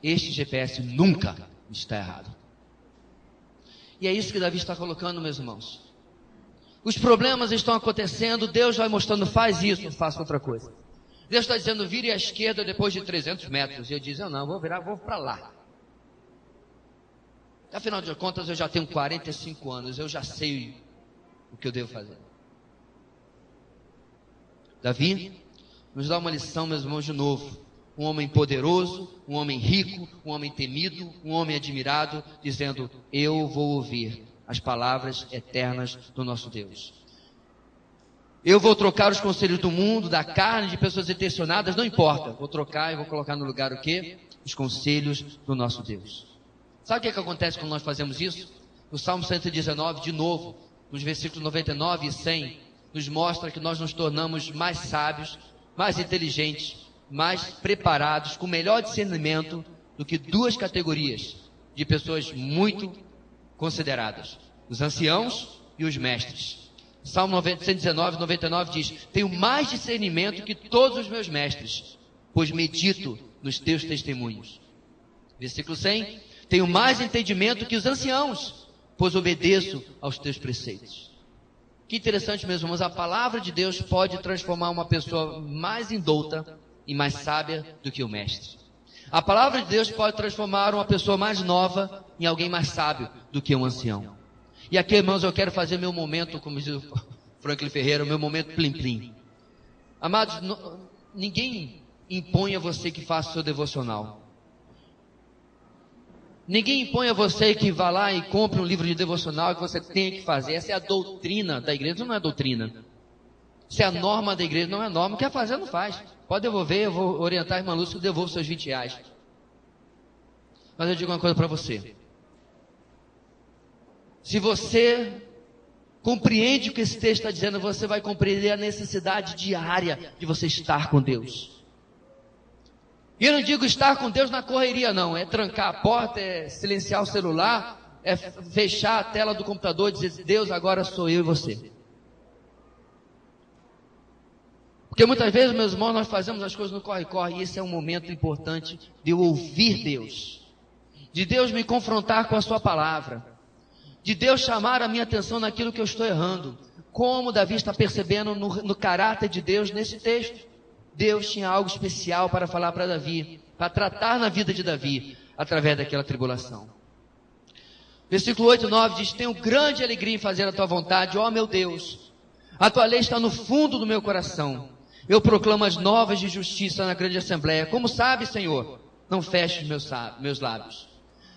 Este GPS nunca está errado. E é isso que Davi está colocando, meus irmãos. Os problemas estão acontecendo, Deus vai mostrando, faz isso, faça outra coisa. Deus está dizendo, vire à esquerda depois de 300 metros. E eu digo, não, vou virar, vou para lá. Afinal de contas, eu já tenho 45 anos, eu já sei o que eu devo fazer. Davi nos dá uma lição, meus irmãos, de novo. Um homem poderoso, um homem rico, um homem temido, um homem admirado, dizendo, eu vou ouvir as palavras eternas do nosso Deus. Eu vou trocar os conselhos do mundo, da carne, de pessoas intencionadas, não importa. Vou trocar e vou colocar no lugar o quê? Os conselhos do nosso Deus. Sabe o que acontece quando nós fazemos isso? No Salmo 119, de novo, nos versículos 99 e 100, nos mostra que nós nos tornamos mais sábios, mais inteligentes, mais preparados, com melhor discernimento do que duas categorias de pessoas muito consideradas: os anciãos e os mestres. Salmo 119, 99 diz, tenho mais discernimento que todos os meus mestres, pois medito nos teus testemunhos. Versículo 100, tenho mais entendimento que os anciãos, pois obedeço aos teus preceitos. Que interessante, meus irmãos, a palavra de Deus pode transformar uma pessoa mais indouta e mais sábia do que o mestre. A palavra de Deus pode transformar uma pessoa mais nova em alguém mais sábio do que um ancião. E aqui, irmãos, eu quero fazer meu momento, como diz o Franklin Ferreira, o meu momento plim-plim. Amados, ninguém impõe a você que faça o seu devocional. Ninguém impõe a você que vá lá e compre um livro de devocional que você tenha que fazer. Essa é a doutrina da igreja, não é doutrina. Se é a norma da igreja, não é norma. Quer fazer, não faz. Pode devolver, eu vou orientar a irmã Lúcia que eu devolvo seus R$20. Mas eu digo uma coisa para você. Se você compreende o que esse texto está dizendo, você vai compreender a necessidade diária de você estar com Deus. E eu não digo estar com Deus na correria, não. É trancar a porta, é silenciar o celular, é fechar a tela do computador e dizer, Deus, agora sou eu e você. Porque muitas vezes, meus irmãos, nós fazemos as coisas no corre-corre, e esse é um momento importante de eu ouvir Deus. De Deus me confrontar com a sua palavra. De Deus chamar a minha atenção naquilo que eu estou errando. Como Davi está percebendo no caráter de Deus nesse texto. Deus tinha algo especial para falar para Davi, para tratar na vida de Davi, através daquela tribulação. Versículo 8 e 9 diz, tenho grande alegria em fazer a tua vontade, ó meu Deus. A tua lei está no fundo do meu coração. Eu proclamo as novas de justiça na grande assembleia. Como sabes, Senhor, não feches meus lábios.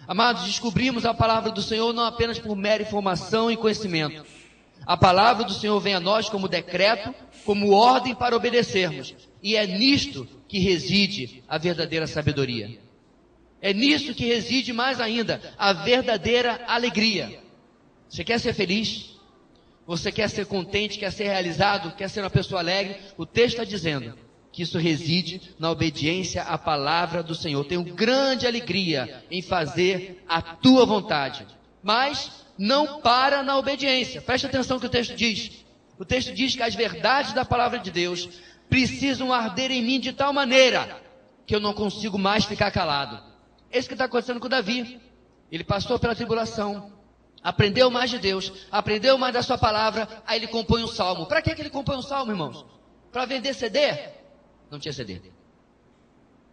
Amados, descobrimos a palavra do Senhor não apenas por mera informação e conhecimento. A palavra do Senhor vem a nós como decreto, como ordem para obedecermos. E é nisto que reside a verdadeira sabedoria. É nisso que reside mais ainda a verdadeira alegria. Você quer ser feliz? Você quer ser contente? Quer ser realizado? Quer ser uma pessoa alegre? O texto está dizendo que isso reside na obediência à palavra do Senhor. Tenho grande alegria em fazer a tua vontade. Mas não para na obediência. Preste atenção no que o texto diz. O texto diz que as verdades da palavra de Deus precisam arder em mim de tal maneira que eu não consigo mais ficar calado. É isso que está acontecendo com Davi. Ele passou pela tribulação, aprendeu mais de Deus, aprendeu mais da sua palavra, aí ele compõe um salmo. Para que ele compõe um salmo, irmãos? Para vender CD? Não tinha CD.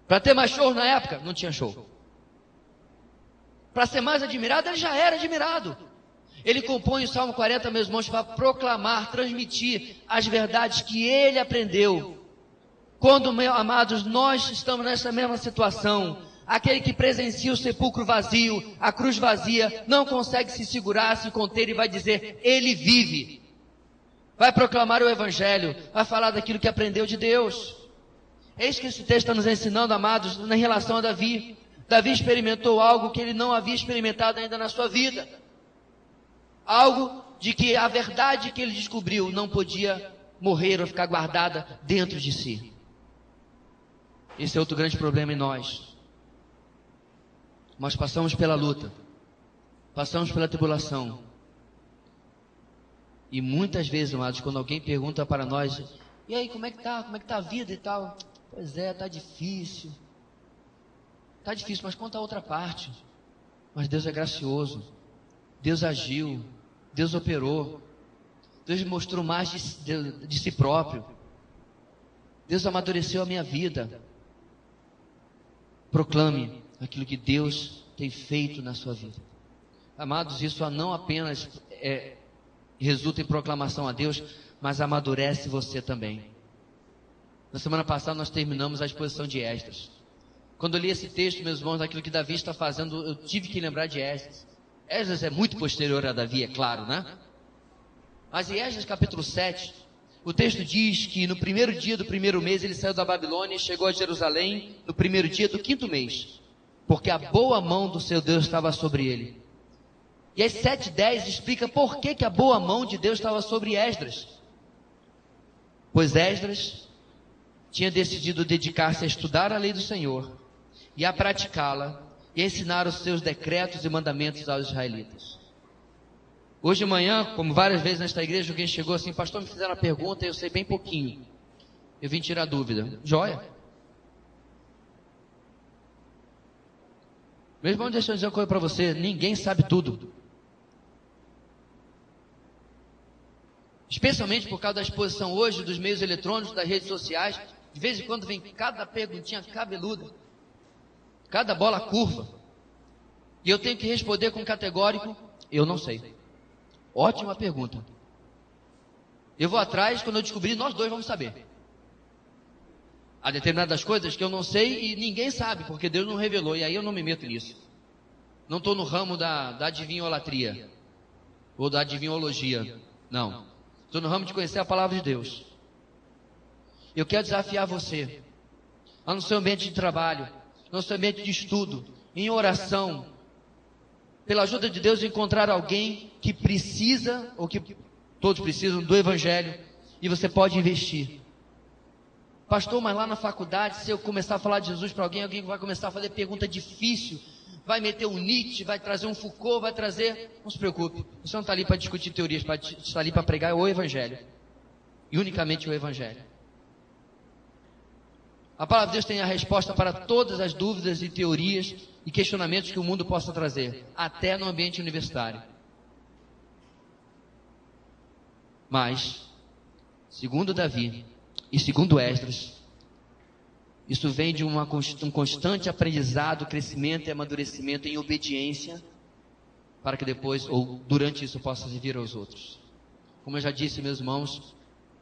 Para ter mais show na época? Não tinha show. Para ser mais admirado? Ele já era admirado. Ele compõe o Salmo 40, meus irmãos, para proclamar, transmitir as verdades que ele aprendeu. Quando, meus amados, nós estamos nessa mesma situação, aquele que presencia o sepulcro vazio, a cruz vazia, não consegue se segurar, se conter e vai dizer, ele vive. Vai proclamar o Evangelho, vai falar daquilo que aprendeu de Deus. Eis que esse texto está nos ensinando, amados, em relação a Davi. Davi experimentou algo que ele não havia experimentado ainda na sua vida. Algo de que a verdade que ele descobriu não podia morrer ou ficar guardada dentro de si. Esse é outro grande problema em nós. Nós passamos pela luta, passamos pela tribulação. E muitas vezes, amados, quando alguém pergunta para nós, e aí, como é que tá? Como é que tá a vida e tal? Pois é, tá difícil. Tá difícil, mas conta a outra parte. Mas Deus é gracioso. Deus agiu. Deus operou. Deus mostrou mais de si próprio. Deus amadureceu a minha vida. Proclame aquilo que Deus tem feito na sua vida. Amados, isso não apenas resulta em proclamação a Deus, mas amadurece você também. Na semana passada nós terminamos a exposição de Esdras. Quando eu li esse texto, meus irmãos, daquilo que Davi está fazendo, eu tive que lembrar de Esdras. Esdras é muito posterior a Davi, é claro, né? Mas em Esdras capítulo 7, o texto diz que no primeiro dia do primeiro mês ele saiu da Babilônia e chegou a Jerusalém no primeiro dia do 5º mês, porque a boa mão do seu Deus estava sobre ele. E as 7:10 explica por que a boa mão de Deus estava sobre Esdras. Pois Esdras tinha decidido dedicar-se a estudar a lei do Senhor e a praticá-la e a ensinar os seus decretos e mandamentos aos israelitas. Hoje de manhã, como várias vezes nesta igreja, alguém chegou assim: pastor, me fizeram uma pergunta e eu sei bem pouquinho. Eu vim tirar dúvida. Joia. Meu irmão, deixa eu dizer uma coisa para você: ninguém sabe tudo. Especialmente por causa da exposição hoje dos meios eletrônicos, das redes sociais. De vez em quando vem cada perguntinha cabeluda, cada bola curva. E eu tenho que responder com categórico: eu não sei. Ótima pergunta. Eu vou atrás, quando eu descobrir, nós dois vamos saber. Há determinadas coisas que eu não sei e ninguém sabe, porque Deus não revelou, e aí eu não me meto nisso. Não estou no ramo da adivinholatria, ou da adivinhologia, não. Estou no ramo de conhecer a palavra de Deus. Eu quero desafiar você, lá no seu ambiente de trabalho, no seu ambiente de estudo, em oração, pela ajuda de Deus, encontrar alguém que precisa, ou que todos precisam, do Evangelho, e você pode investir. Pastor, mas lá na faculdade, se eu começar a falar de Jesus para alguém, alguém vai começar a fazer pergunta difícil, vai meter um Nietzsche, vai trazer um Foucault, vai trazer... Não se preocupe, você não está ali para discutir teorias, está ali para pregar o Evangelho, e unicamente o Evangelho. A palavra de Deus tem a resposta para todas as dúvidas e teorias e questionamentos que o mundo possa trazer, até no ambiente universitário. Mas, segundo Davi e segundo Esdras, isso vem de um constante aprendizado, crescimento e amadurecimento em obediência, para que depois, ou durante isso, possa servir aos outros. Como eu já disse, meus irmãos,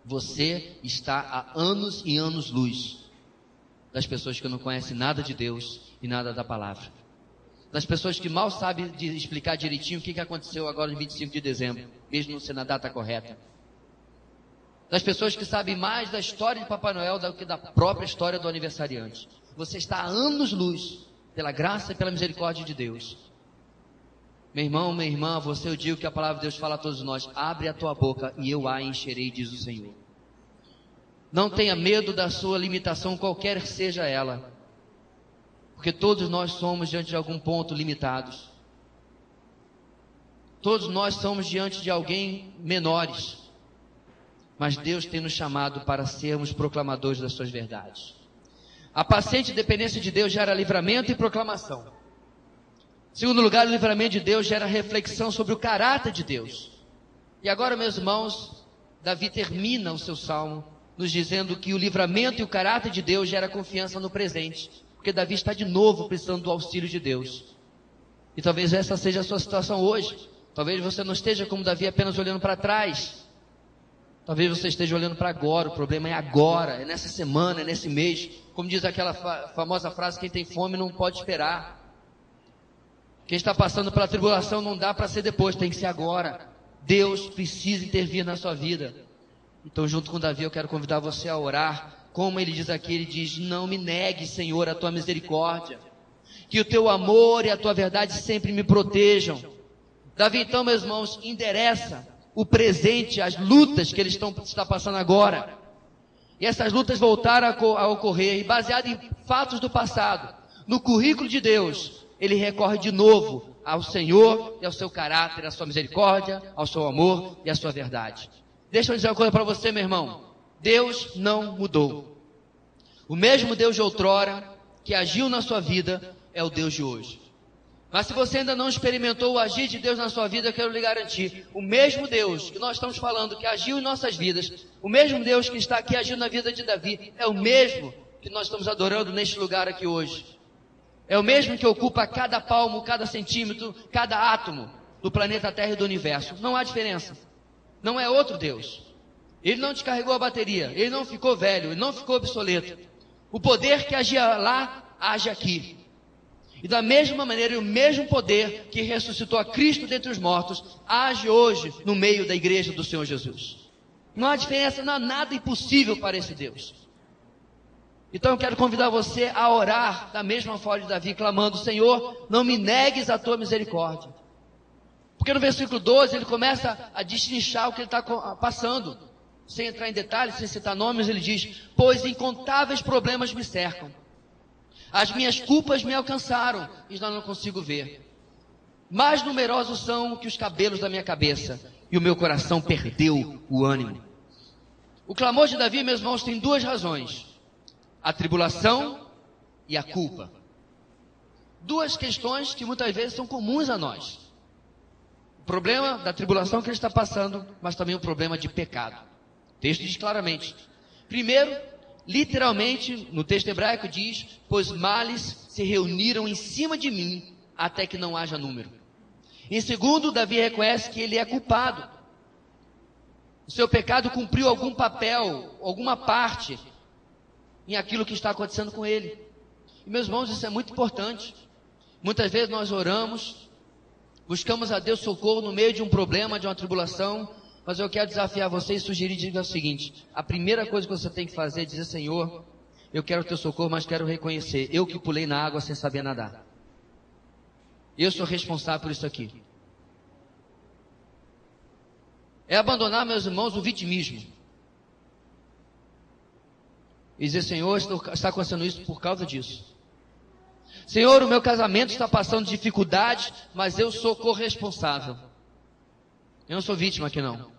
você está há anos e anos-luz das pessoas que não conhecem nada de Deus e nada da palavra. Das pessoas que mal sabem explicar direitinho o que aconteceu agora em 25 de dezembro, mesmo não sendo a data correta. Das pessoas que sabem mais da história de Papai Noel do que da própria história do aniversariante. Você está há anos-luz, pela graça e pela misericórdia de Deus. Meu irmão, minha irmã, você, eu digo que a palavra de Deus fala a todos nós: abre a tua boca e eu a encherei, diz o Senhor. Não tenha medo da sua limitação, qualquer seja ela, porque todos nós somos diante de algum ponto limitados. Todos nós somos diante de alguém menores, mas Deus tem nos chamado para sermos proclamadores das suas verdades. A paciente dependência de Deus gera livramento e proclamação. Em segundo lugar, o livramento de Deus gera reflexão sobre o caráter de Deus. E agora, meus irmãos, Davi termina o seu salmo nos dizendo que o livramento e o caráter de Deus gera confiança no presente, porque Davi está de novo precisando do auxílio de Deus. E talvez essa seja a sua situação hoje. Talvez você não esteja como Davi, apenas olhando para trás. Talvez você esteja olhando para agora. O problema é agora, é nessa semana, é nesse mês. Como diz aquela famosa frase: quem tem fome não pode esperar. Quem está passando pela tribulação não dá para ser depois, tem que ser agora. Deus precisa intervir na sua vida. Então, junto com Davi, eu quero convidar você a orar. Como ele diz aqui, ele diz: não me negue, Senhor, a tua misericórdia. Que o teu amor e a tua verdade sempre me protejam. Davi, então, meus irmãos, endereça o presente, as lutas que ele está passando agora. E essas lutas voltaram a ocorrer, e baseado em fatos do passado, no currículo de Deus, ele recorre de novo ao Senhor e ao seu caráter, à sua misericórdia, ao seu amor e à sua verdade. Deixa eu dizer uma coisa para você, meu irmão. Deus não mudou. O mesmo Deus de outrora, que agiu na sua vida, é o Deus de hoje. Mas se você ainda não experimentou o agir de Deus na sua vida, eu quero lhe garantir, o mesmo Deus que nós estamos falando, que agiu em nossas vidas, o mesmo Deus que está aqui agindo na vida de Davi, é o mesmo que nós estamos adorando neste lugar aqui hoje. É o mesmo que ocupa cada palmo, cada centímetro, cada átomo do planeta Terra e do universo. Não há diferença. Não é outro Deus. Ele não descarregou a bateria, ele não ficou velho, ele não ficou obsoleto. O poder que agia lá, age aqui. E da mesma maneira, o mesmo poder que ressuscitou a Cristo dentre os mortos, age hoje no meio da igreja do Senhor Jesus. Não há diferença, não há nada impossível para esse Deus. Então eu quero convidar você a orar da mesma forma de Davi, clamando: Senhor, não me negues a tua misericórdia. Porque no versículo 12 ele começa a destrinchar o que ele está passando. Sem entrar em detalhes, sem citar nomes, ele diz: pois incontáveis problemas me cercam. As minhas culpas me alcançaram e já não consigo ver. Mais numerosos são que os cabelos da minha cabeça, e o meu coração perdeu o ânimo. O clamor de Davi, meus irmãos, tem duas razões: a tribulação e a culpa. Duas questões que muitas vezes são comuns a nós. O problema da tribulação que ele está passando, mas também o problema de pecado. O texto diz claramente. Primeiro, literalmente, no texto hebraico diz: pois males se reuniram em cima de mim, até que não haja número. Em segundo, Davi reconhece que ele é culpado. O seu pecado cumpriu algum papel, alguma parte em aquilo que está acontecendo com ele. E meus irmãos, isso é muito importante. Muitas vezes nós oramos, buscamos a Deus socorro no meio de um problema, de uma tribulação, mas eu quero desafiar você e sugerir, diga o seguinte: a primeira coisa que você tem que fazer é dizer: Senhor, eu quero o teu socorro, mas quero reconhecer, eu que pulei na água sem saber nadar. Eu sou responsável por isso aqui. É abandonar, meus irmãos, o vitimismo. E dizer: Senhor, está acontecendo isso por causa disso. Senhor, o meu casamento está passando dificuldades, mas eu sou corresponsável. Eu não sou vítima aqui não.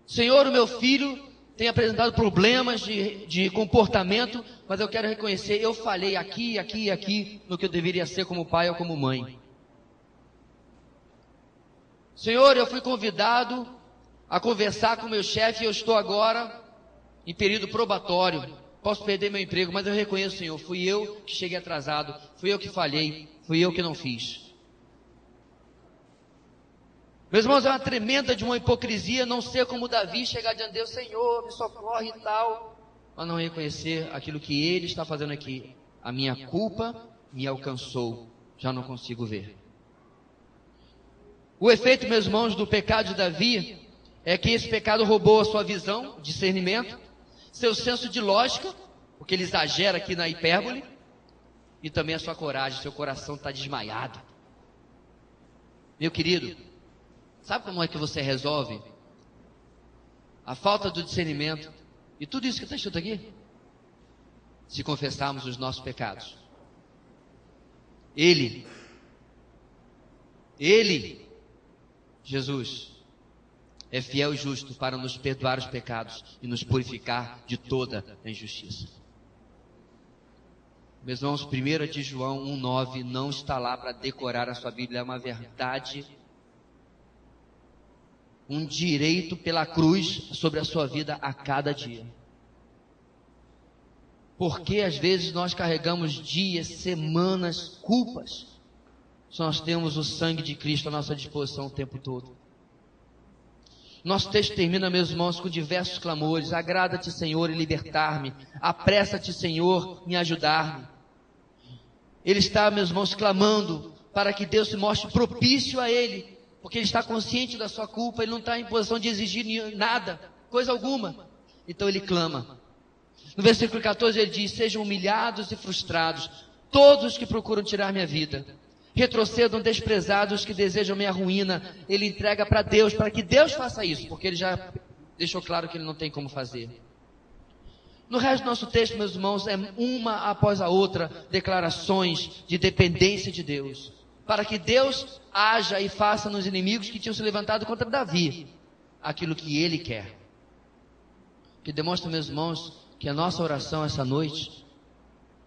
Senhor, o meu filho tem apresentado problemas de comportamento, mas eu quero reconhecer, eu falhei aqui, aqui e aqui, no que eu deveria ser como pai ou como mãe. Senhor, eu fui convidado a conversar com o meu chefe e eu estou agora em período probatório. Posso perder meu emprego, mas eu reconheço, Senhor, fui eu que cheguei atrasado, fui eu que falhei, fui eu que não fiz. Meus irmãos, é uma tremenda de uma hipocrisia não ser como Davi, chegar diante de Deus: Senhor, me socorre e tal, mas não reconhecer aquilo que Ele está fazendo aqui. A minha culpa me alcançou, já não consigo ver. O efeito, meus irmãos, do pecado de Davi é que esse pecado roubou a sua visão, discernimento, seu senso de lógica, porque ele exagera aqui na hipérbole, e também a sua coragem. Seu coração está desmaiado. Meu querido, sabe como é que você resolve a falta do discernimento e tudo isso que está escrito aqui? Se confessarmos os nossos pecados. Ele, Jesus, é fiel e justo para nos perdoar os pecados e nos purificar de toda a injustiça. Meus irmãos, 1 de João 1,9 não está lá para decorar a sua Bíblia, é uma verdade, um direito pela cruz sobre a sua vida a cada dia. Porque às vezes nós carregamos dias, semanas, culpas, se nós temos o sangue de Cristo à nossa disposição o tempo todo. Nosso texto termina, meus irmãos, com diversos clamores: agrada-te, Senhor, em libertar-me, apressa-te, Senhor, em ajudar-me. Ele está, meus irmãos, clamando para que Deus se mostre propício a ele, porque ele está consciente da sua culpa, ele não está em posição de exigir nada, coisa alguma. Então ele clama. No versículo 14 ele diz: sejam humilhados e frustrados todos os que procuram tirar minha vida. retrocedam desprezados que desejam minha ruína. Ele entrega para Deus, para que Deus faça isso, porque ele já deixou claro que ele não tem como fazer. No resto do nosso texto, meus irmãos, é uma após a outra declarações de dependência de Deus, para que Deus haja e faça nos inimigos que tinham se levantado contra Davi aquilo que ele quer. Que demonstra, meus irmãos, que a nossa oração essa noite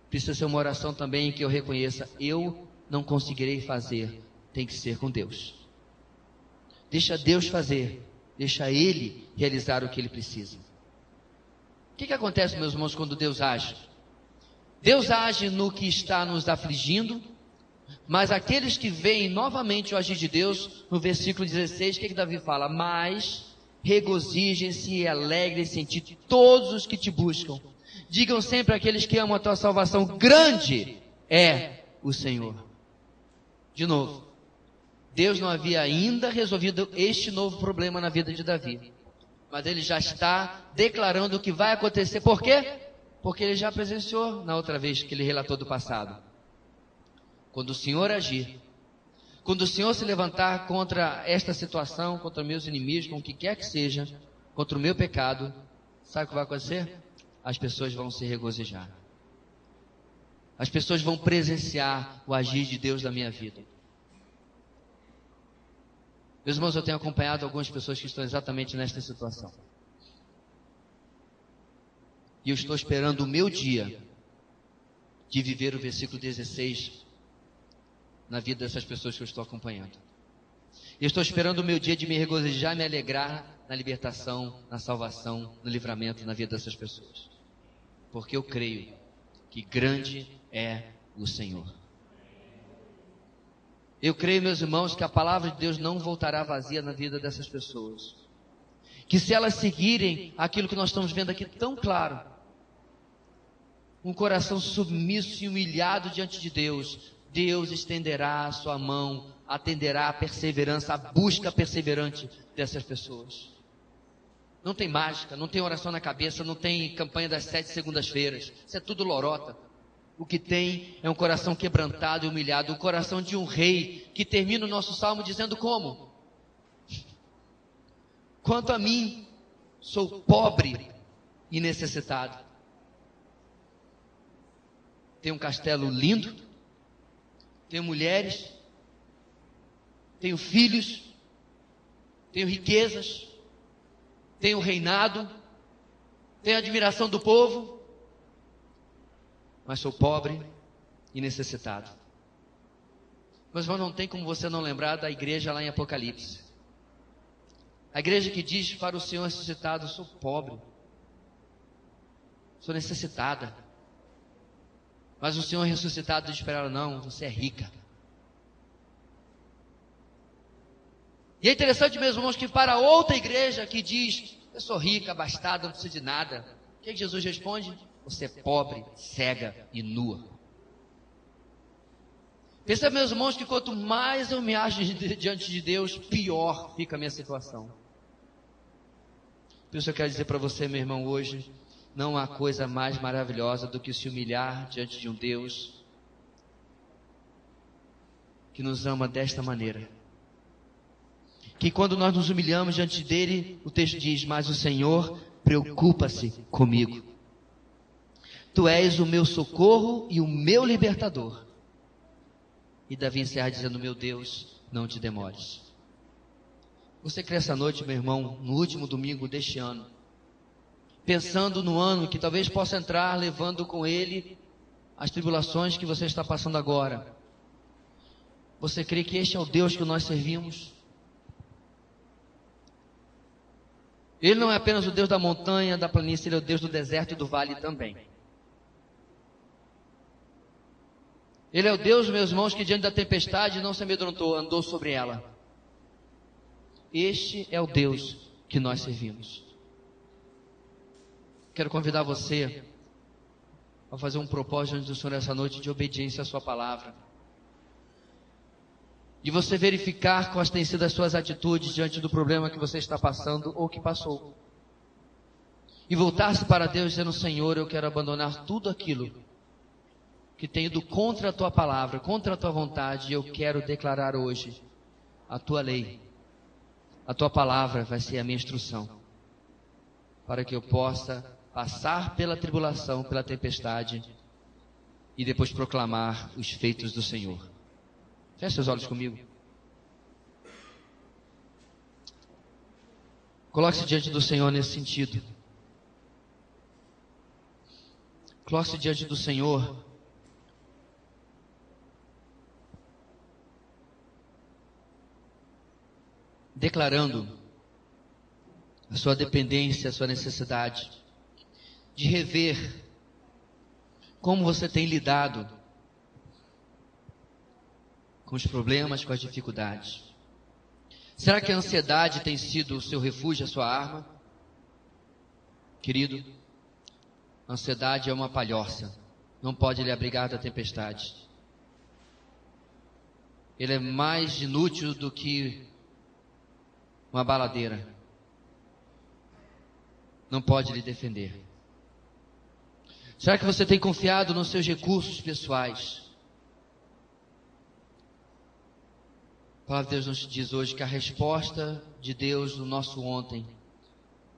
precisa ser uma oração também em que eu reconheça: eu não conseguirei fazer, tem que ser com Deus. Deixa Deus fazer, deixa Ele realizar o que Ele precisa. O que acontece, meus irmãos, quando Deus age? Deus age no que está nos afligindo, mas aqueles que veem novamente o agir de Deus, no versículo 16, o que Davi fala? Mas regozijem-se e alegrem-se em ti todos os que te buscam. Digam sempre àqueles que amam a tua salvação: grande é o Senhor. De novo, Deus não havia ainda resolvido este novo problema na vida de Davi, mas ele já está declarando o que vai acontecer. Por quê? Porque ele já presenciou na outra vez que ele relatou do passado. Quando o Senhor agir, quando o Senhor se levantar contra esta situação, contra meus inimigos, com o que quer que seja, contra o meu pecado, sabe o que vai acontecer? As pessoas vão se regozijar. As pessoas vão presenciar o agir de Deus na minha vida. Meus irmãos, eu tenho acompanhado algumas pessoas que estão exatamente nesta situação. E eu estou esperando o meu dia de viver o versículo 16 na vida dessas pessoas que eu estou acompanhando. Eu estou esperando o meu dia de me regozijar, me alegrar na libertação, na salvação, no livramento na vida dessas pessoas. Porque eu creio que grande é o Senhor. Eu creio, meus irmãos, que a palavra de Deus não voltará vazia na vida dessas pessoas. Que se elas seguirem aquilo que nós estamos vendo aqui tão claro, um coração submisso e humilhado diante de Deus, Deus estenderá a sua mão, atenderá a perseverança, a busca perseverante dessas pessoas. Não tem mágica, não tem oração na cabeça, não tem campanha das 7 segundas-feiras. Isso é tudo lorota. O que tem é um coração quebrantado e humilhado, o coração de um rei que termina o nosso salmo dizendo como? Quanto a mim, sou pobre e necessitado. Tenho um castelo lindo, tenho mulheres, tenho filhos, tenho riquezas, tenho reinado, tenho admiração do povo, mas sou pobre e necessitado. Mas não tem como você não lembrar da igreja lá em Apocalipse. A igreja que diz para o Senhor ressuscitado: sou pobre, sou necessitada. Mas o Senhor ressuscitado diz para ela: não, você é rica. E é interessante, meus irmãos, que para outra igreja que diz: eu sou rica, abastada, não preciso de nada, o que Jesus responde? Você é pobre, cega e nua. Percebe, meus irmãos, que quanto mais eu me acho diante de Deus, pior fica a minha situação. Por isso eu quero dizer para você, meu irmão, hoje, não há coisa mais maravilhosa do que se humilhar diante de um Deus que nos ama desta maneira. Que quando nós nos humilhamos diante dele, o texto diz: mas o Senhor preocupa-se comigo. Tu és o meu socorro e o meu libertador. E Davi encerra dizendo: meu Deus, não te demores. Você crê essa noite, meu irmão, no último domingo deste ano, pensando no ano que talvez possa entrar, levando com ele as tribulações que você está passando agora. Você crê que este é o Deus que nós servimos? Ele não é apenas o Deus da montanha, da planície, ele é o Deus do deserto e do vale também. Ele é o Deus, meus irmãos, que diante da tempestade não se amedrontou, andou sobre ela. Este é o Deus que nós servimos. Quero convidar você a fazer um propósito diante do Senhor essa noite de obediência à sua palavra. De você verificar quais têm sido as suas atitudes diante do problema que você está passando ou que passou. E voltar-se para Deus dizendo: Senhor, eu quero abandonar tudo aquilo que tem ido contra a tua palavra, contra a tua vontade, eu quero declarar hoje a tua lei. A tua palavra vai ser a minha instrução, para que eu possa passar pela tribulação, pela tempestade, e depois proclamar os feitos do Senhor. Feche seus olhos comigo. Coloque-se diante do Senhor nesse sentido. Coloque-se diante do Senhor declarando a sua dependência, a sua necessidade de rever como você tem lidado com os problemas, com as dificuldades. Será que a ansiedade tem sido o seu refúgio, a sua arma? Querido, a ansiedade é uma palhoça, não pode lhe abrigar da tempestade. Ele é mais inútil do que uma baladeira. Não pode lhe defender. Será que você tem confiado nos seus recursos pessoais? A palavra de Deus nos diz hoje que a resposta de Deus no nosso ontem,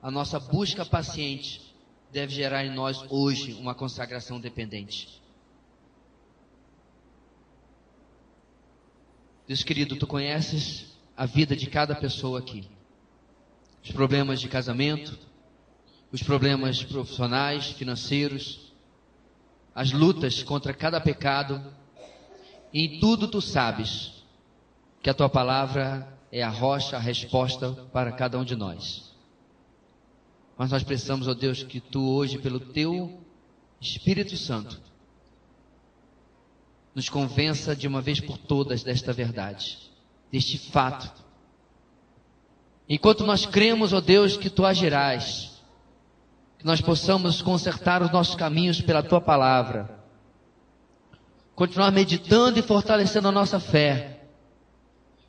a nossa busca paciente, deve gerar em nós hoje uma consagração dependente. Deus querido, tu conheces a vida de cada pessoa aqui. Os problemas de casamento, os problemas profissionais, financeiros, as lutas contra cada pecado. E em tudo tu sabes que a tua palavra é a rocha, a resposta para cada um de nós. Mas nós precisamos, ó Deus, que tu hoje, pelo teu Espírito Santo, nos convença de uma vez por todas desta verdade, deste fato. Enquanto nós cremos, ó Deus, que tu agirás, que nós possamos consertar os nossos caminhos pela tua palavra, continuar meditando e fortalecendo a nossa fé,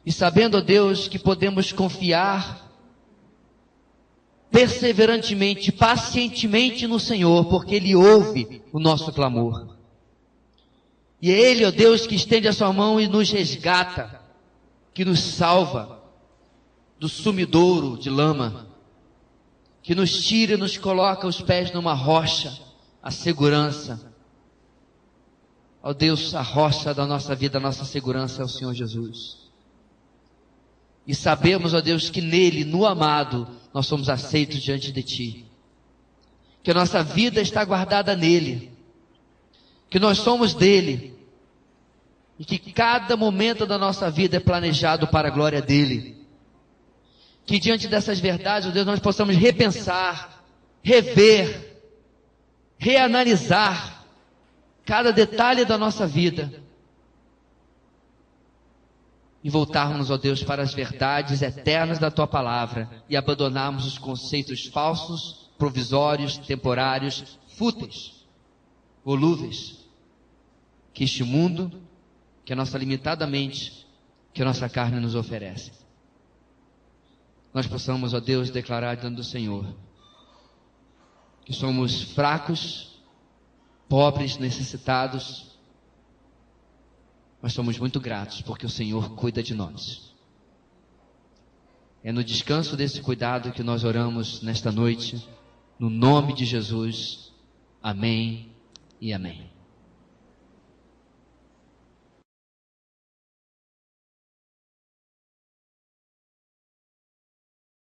e sabendo, ó Deus, que podemos confiar perseverantemente, pacientemente no Senhor, porque Ele ouve o nosso clamor. E é Ele, ó Deus, que estende a sua mão e nos resgata, que nos salva do sumidouro de lama, que nos tira e nos coloca os pés numa rocha, a segurança. Ó Deus, a rocha da nossa vida, a nossa segurança é o Senhor Jesus. E sabemos, ó Deus, que nele, no amado, nós somos aceitos diante de Ti. Que a nossa vida está guardada nele. Que nós somos dele. E que cada momento da nossa vida é planejado para a glória dele. Que diante dessas verdades, ó Deus, nós possamos repensar, rever, reanalisar cada detalhe da nossa vida. E voltarmos, ó Deus, para as verdades eternas da Tua palavra e abandonarmos os conceitos falsos, provisórios, temporários, fúteis, volúveis, que este mundo, que a nossa limitada mente, que a nossa carne nos oferece. Nós possamos, ó Deus, declarar diante do Senhor que somos fracos, pobres, necessitados, mas somos muito gratos porque o Senhor cuida de nós. É no descanso desse cuidado que nós oramos nesta noite, no nome de Jesus. Amém e amém.